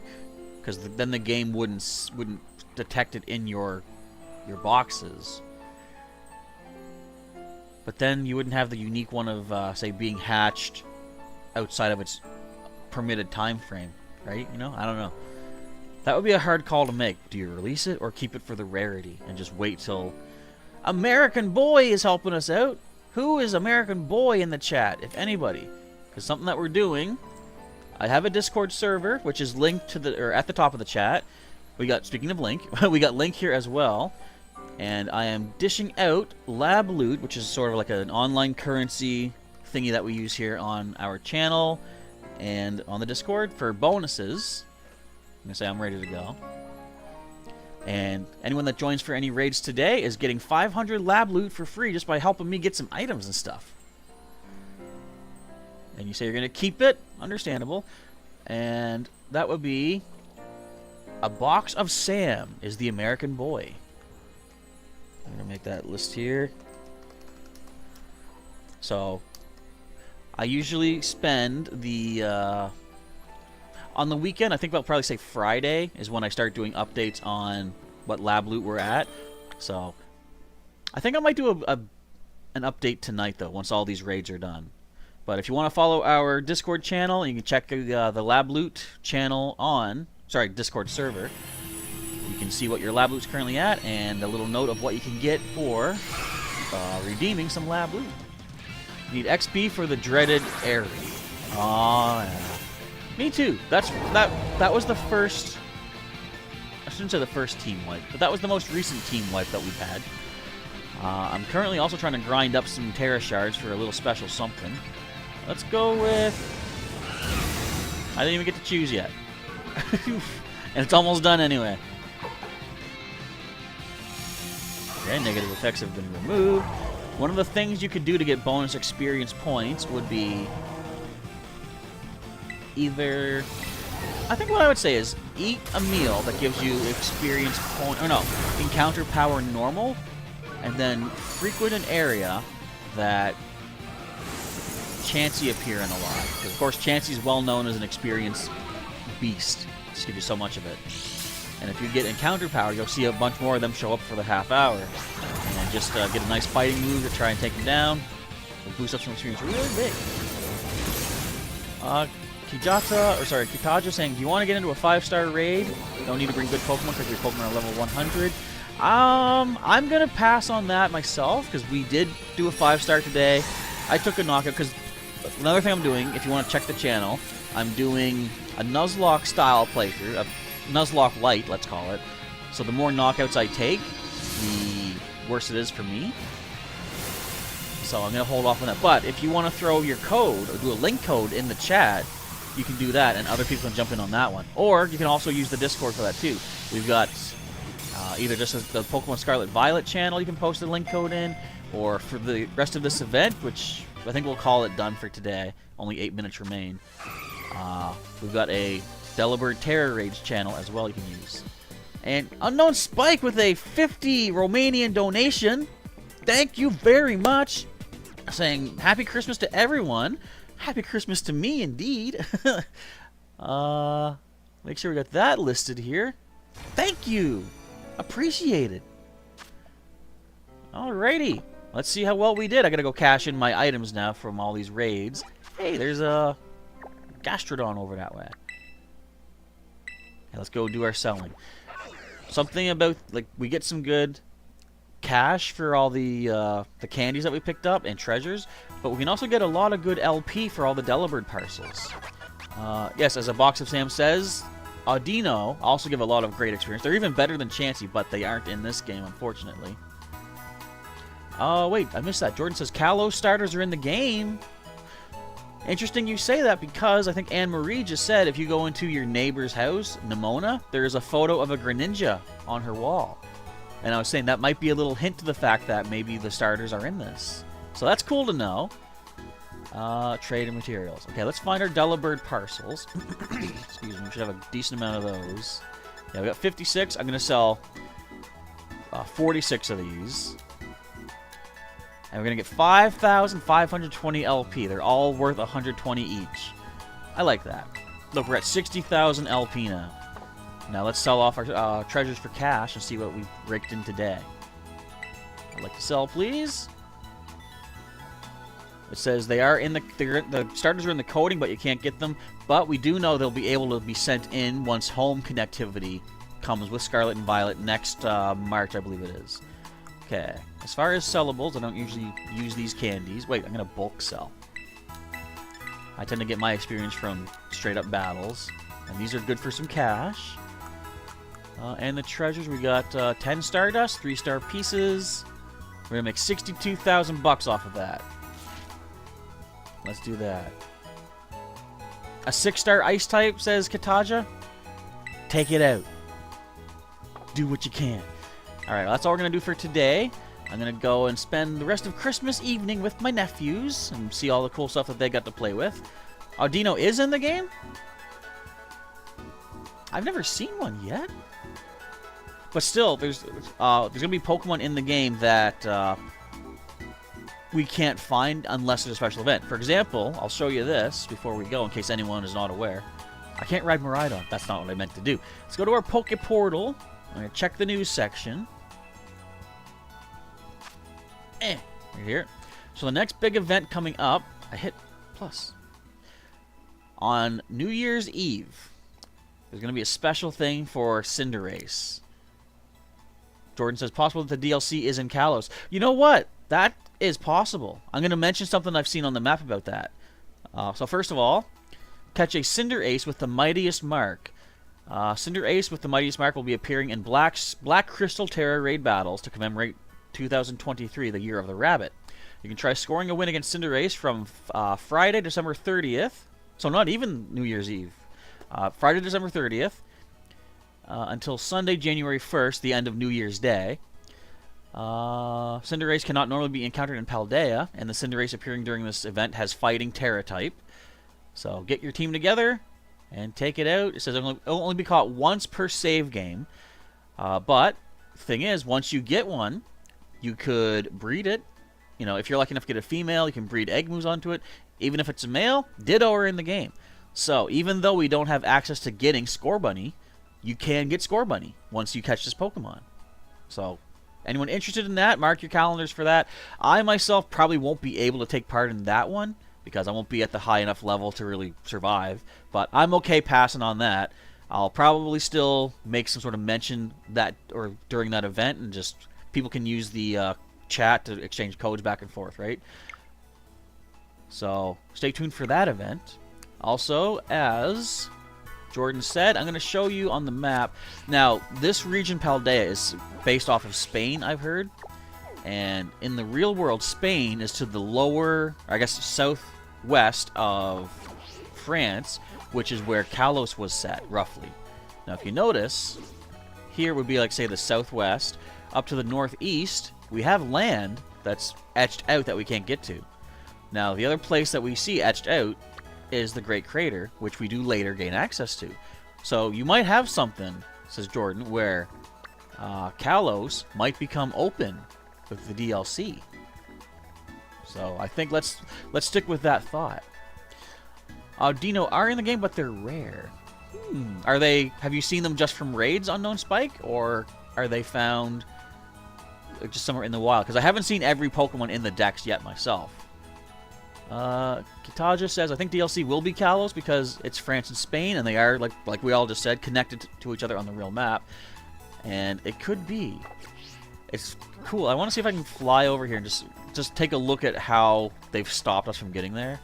A: Because then the game wouldn't detect it in your boxes. But then you wouldn't have the unique one of, say, being hatched outside of its permitted time frame. Right? You know? I don't know. That would be a hard call to make. Do you release it or keep it for the rarity and just wait till... American Boy is helping us out. Who is American Boy in the chat, if anybody? Because something that we're doing, I have a Discord server, which is linked to the, or at the top of the chat. We got, speaking of link, we got link here as well. And I am dishing out Lab Loot, which is sort of like an online currency thingy that we use here on our channel and on the Discord for bonuses. I'm going to say I'm ready to go. And anyone that joins for any raids today is getting 500 lab loot for free just by helping me get some items and stuff. And you say you're going to keep it. Understandable. And that would be A box of Sam is the American boy. I'm gonna make that list here. So, I usually spend the, on the weekend, I think I'll probably say Friday is when I start doing updates on what lab loot we're at. So, I think I might do an update tonight, though, once all these raids are done. But if you want to follow our Discord channel, you can check the lab loot channel on, sorry, Discord server. You can see what your lab loot's currently at, and a little note of what you can get for redeeming some lab loot. You need XP for the dreaded area. Oh, yeah. Me too. That was the first. I shouldn't say the first team wipe, but that was the most recent team wipe that we've had. I'm currently also trying to grind up some Tera shards for a little special something. Let's go with. I didn't even get to choose yet, and it's almost done anyway. Okay, negative effects have been removed. One of the things you could do to get bonus experience points would be either... I think what I would say is eat a meal that gives you experience point... Or no, encounter power normal, and then frequent an area that Chansey appear in a lot. Because of course Chansey's well known as an experience beast. Just give you so much of it. And if you get encounter power, you'll see a bunch more of them show up for the half hour. And just get a nice fighting move to try and take them down. It'll boost up some experience really big. Kitaja saying, do you want to get into a 5-star raid? You don't need to bring good Pokemon because your Pokemon are level 100. I'm going to pass on that myself because we did do a 5-star today. I took a knockout because another thing I'm doing, if you want to check the channel, I'm doing a Nuzlocke style playthrough, a Nuzlocke light, let's call it. So the more knockouts I take, the worse it is for me. So I'm going to hold off on that. But if you want to throw your code, or do a link code in the chat, you can do that, and other people can jump in on that one. Or you can also use the Discord for that too. We've got either just the Pokemon Scarlet Violet channel you can post a link code in, or for the rest of this event, which I think we'll call it done for today. Only 8 minutes remain. We've got a Delibird Tera Raids channel as well you can use. And Unknown Spike with a 50 Romanian donation. Thank you very much. Saying Happy Christmas to everyone. Happy Christmas to me indeed. Make sure we got that listed here. Thank you. Appreciate it. Alrighty. Let's see how well we did. I gotta go cash in my items now from all these raids. Hey, there's a Gastrodon over that way. Okay, let's go do our selling. Something about, like, we get some good cash for all the candies that we picked up and treasures, but we can also get a lot of good LP for all the Delibird parcels. Yes, as a box of Sam says, Audino also give a lot of great experience. They're even better than Chansey, but they aren't in this game, unfortunately. Oh, wait, I missed that. Jordan says Kalos starters are in the game. Interesting you say that because I think Anne-Marie just said if you go into your neighbor's house, Nimona, there is a photo of a Greninja on her wall. And I was saying that might be a little hint to the fact that maybe the starters are in this. So that's cool to know. Trade and materials. Okay, let's find our Delibird parcels. Excuse me, we should have a decent amount of those. Yeah, we got 56. I'm going to sell 46 of these. And we're going to get 5,520 LP. They're all worth 120 each. I like that. Look, we're at 60,000 LP now. Now let's sell off our treasures for cash and see what we've raked in today. I'd like to sell, please. It says they are in the starters are in the coding, but you can't get them. But we do know they'll be able to be sent in once home connectivity comes with Scarlet and Violet next March, I believe it is. Okay. As far as sellables, I don't usually use these candies. Wait, I'm going to bulk sell. I tend to get my experience from straight-up battles. And these are good for some cash. And the treasures, we got 10 Stardust, 3-star pieces. We're going to make 62,000 bucks off of that. Let's do that. A 6-star ice type, says Kataja. Take it out. Do what you can. Alright, well, that's all we're going to do for today. I'm going to go and spend the rest of Christmas evening with my nephews and see all the cool stuff that they got to play with. Audino is in the game? I've never seen one yet. But still, there's gonna be Pokemon in the game that we can't find unless there's a special event. For example, I'll show you this before we go, in case anyone is not aware. I can't ride Miraidon. That's not what I meant to do. Let's go to our Poké Portal. I'm gonna check the news section. Right here. So the next big event coming up, I hit plus. On New Year's Eve, there's going to be a special thing for Cinderace. Jordan says, possible that the DLC is in Kalos. You know what? That is possible. I'm going to mention something I've seen on the map about that. So first of all, catch a Cinderace with the Mightiest Mark. Cinderace with the Mightiest Mark will be appearing in Black Crystal Tera Raid battles to commemorate 2023, the Year of the Rabbit. You can try scoring a win against Cinderace from Friday, December 30th. So not even New Year's Eve. Friday, December 30th. Until Sunday, January 1st, the end of New Year's Day. Cinderace cannot normally be encountered in Paldea, and the Cinderace appearing during this event has fighting Tera type. So get your team together and take it out. It says it'll only be caught once per save game. But the thing is, once you get one, you could breed it. You know, if you're lucky enough to get a female, you can breed egg moves onto it. Even if it's a male, ditto are in the game. So even though we don't have access to getting Scorbunny, you can get Scorbunny once you catch this Pokemon. So anyone interested in that, mark your calendars for that. I myself probably won't be able to take part in that one because I won't be at the high enough level to really survive. But I'm okay passing on that. I'll probably still make some sort of mention that or during that event, and just people can use the chat to exchange codes back and forth, right? So stay tuned for that event. Also, as Jordan said, I'm going to show you on the map. Now, this region, Paldea, is based off of Spain, I've heard. And in the real world, Spain is to the lower, or I guess southwest of France, which is where Kalos was set, roughly. Now, if you notice, here would be, like, say, the southwest. Up to the northeast, we have land that's etched out that we can't get to. Now, the other place that we see etched out is the Great Crater, which we do later gain access to. So you might have something, says Jordan, where Kalos might become open with the DLC. So I think let's stick with that thought. Dino are in the game, but they're rare. Are they? Have you seen them just from raids, Unknown Spike, or are they found just somewhere in the wild? Because I haven't seen every Pokemon in the Dex yet myself. Kitaja says, I think DLC will be Kalos because it's France and Spain, and they are, like we all just said, connected to each other on the real map. And it could be. It's cool. I want to see if I can fly over here and just take a look at how they've stopped us from getting there.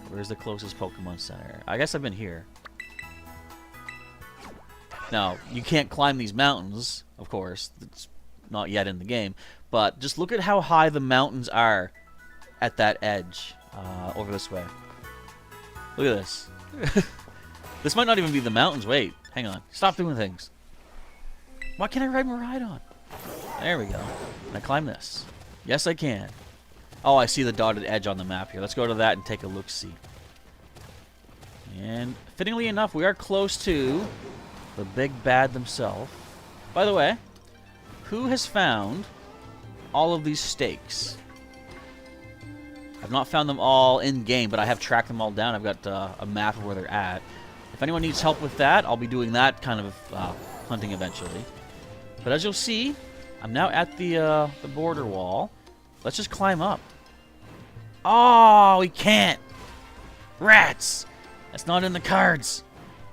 A: Where's the closest Pokemon Center? I guess I've been here. Now, you can't climb these mountains, of course. It's not yet in the game. But just look at how high the mountains are at that edge over this way. Look at this. This might not even be the mountains. Wait, hang on. Stop doing things. Why can't I ride Miraidon? There we go. Can I climb this? Yes, I can. Oh, I see the dotted edge on the map here. Let's go to that and take a look-see. And fittingly enough, we are close to the big bad themselves. By the way, who has found all of these stakes? I've not found them all in-game, but I have tracked them all down. I've got a map of where they're at. If anyone needs help with that, I'll be doing that kind of hunting eventually. But as you'll see, I'm now at the border wall. Let's just climb up. Oh, we can't! Rats! That's not in the cards.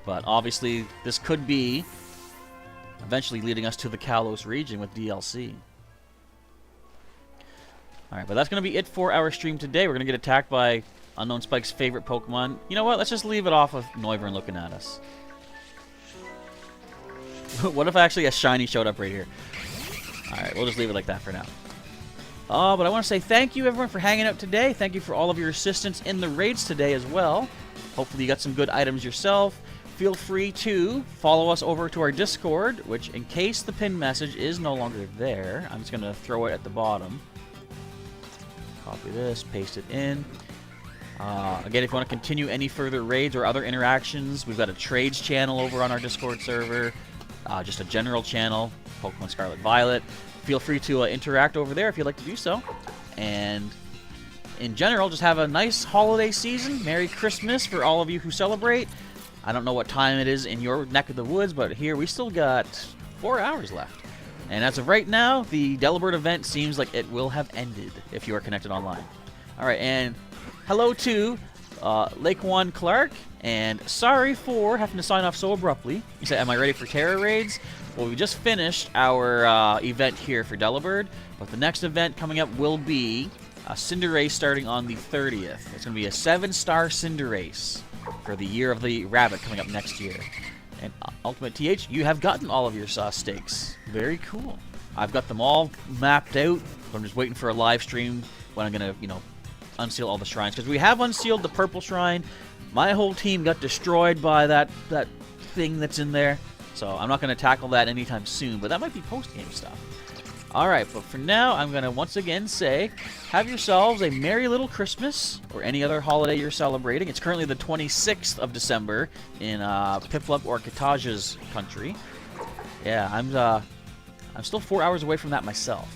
A: But obviously, this could be eventually leading us to the Kalos region with DLC. Alright, but that's going to be it for our stream today. We're going to get attacked by Unknown Spike's favorite Pokemon. You know what? Let's just leave it off of Noivern looking at us. What if actually a shiny showed up right here? Alright, we'll just leave it like that for now. But I want to say thank you, everyone, for hanging out today. Thank you for all of your assistance in the raids today as well. Hopefully you got some good items yourself. Feel free to follow us over to our Discord, which, in case the pinned message is no longer there, I'm just going to throw it at the bottom. Copy this, paste it in. Again, if you want to continue any further raids or other interactions, we've got a trades channel over on our Discord server, just a general channel, Pokemon Scarlet Violet. Feel free to interact over there if you'd like to do so. And in general, just have a nice holiday season. Merry Christmas for all of you who celebrate. I don't know what time it is in your neck of the woods, but here we still got 4 hours left. And as of right now, the Delibird event seems like it will have ended if you are connected online. Alright, and hello to Lakewan Clark, and sorry for having to sign off so abruptly. You said, am I ready for Tera Raids? Well, we just finished our event here for Delibird, but the next event coming up will be a Cinderace starting on the 30th. It's going to be a 7-star Cinderace for the Year of the Rabbit coming up next year. And Ultimate TH, you have gotten all of your stakes. Very cool. I've got them all mapped out. I'm just waiting for a live stream when I'm going to, unseal all the shrines. Because we have unsealed the purple shrine. My whole team got destroyed by that thing that's in there. So I'm not going to tackle that anytime soon, but that might be post-game stuff. Alright, but for now, I'm going to once again say, have yourselves a merry little Christmas, or any other holiday you're celebrating. It's currently the 26th of December in Piplup or Kataja's country. Yeah, I'm still 4 hours away from that myself.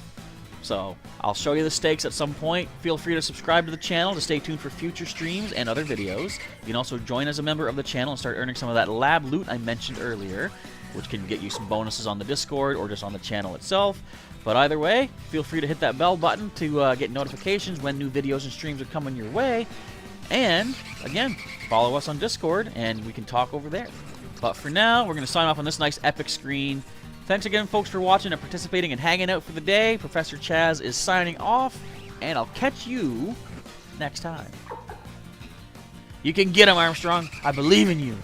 A: So, I'll show you the stakes at some point. Feel free to subscribe to the channel to stay tuned for future streams and other videos. You can also join as a member of the channel and start earning some of that lab loot I mentioned earlier, which can get you some bonuses on the Discord or just on the channel itself. But either way, feel free to hit that bell button to get notifications when new videos and streams are coming your way. And, again, follow us on Discord, and we can talk over there. But for now, we're going to sign off on this nice epic screen. Thanks again, folks, for watching and participating and hanging out for the day. Professor Chaz is signing off, and I'll catch you next time. You can get him, Armstrong. I believe in you.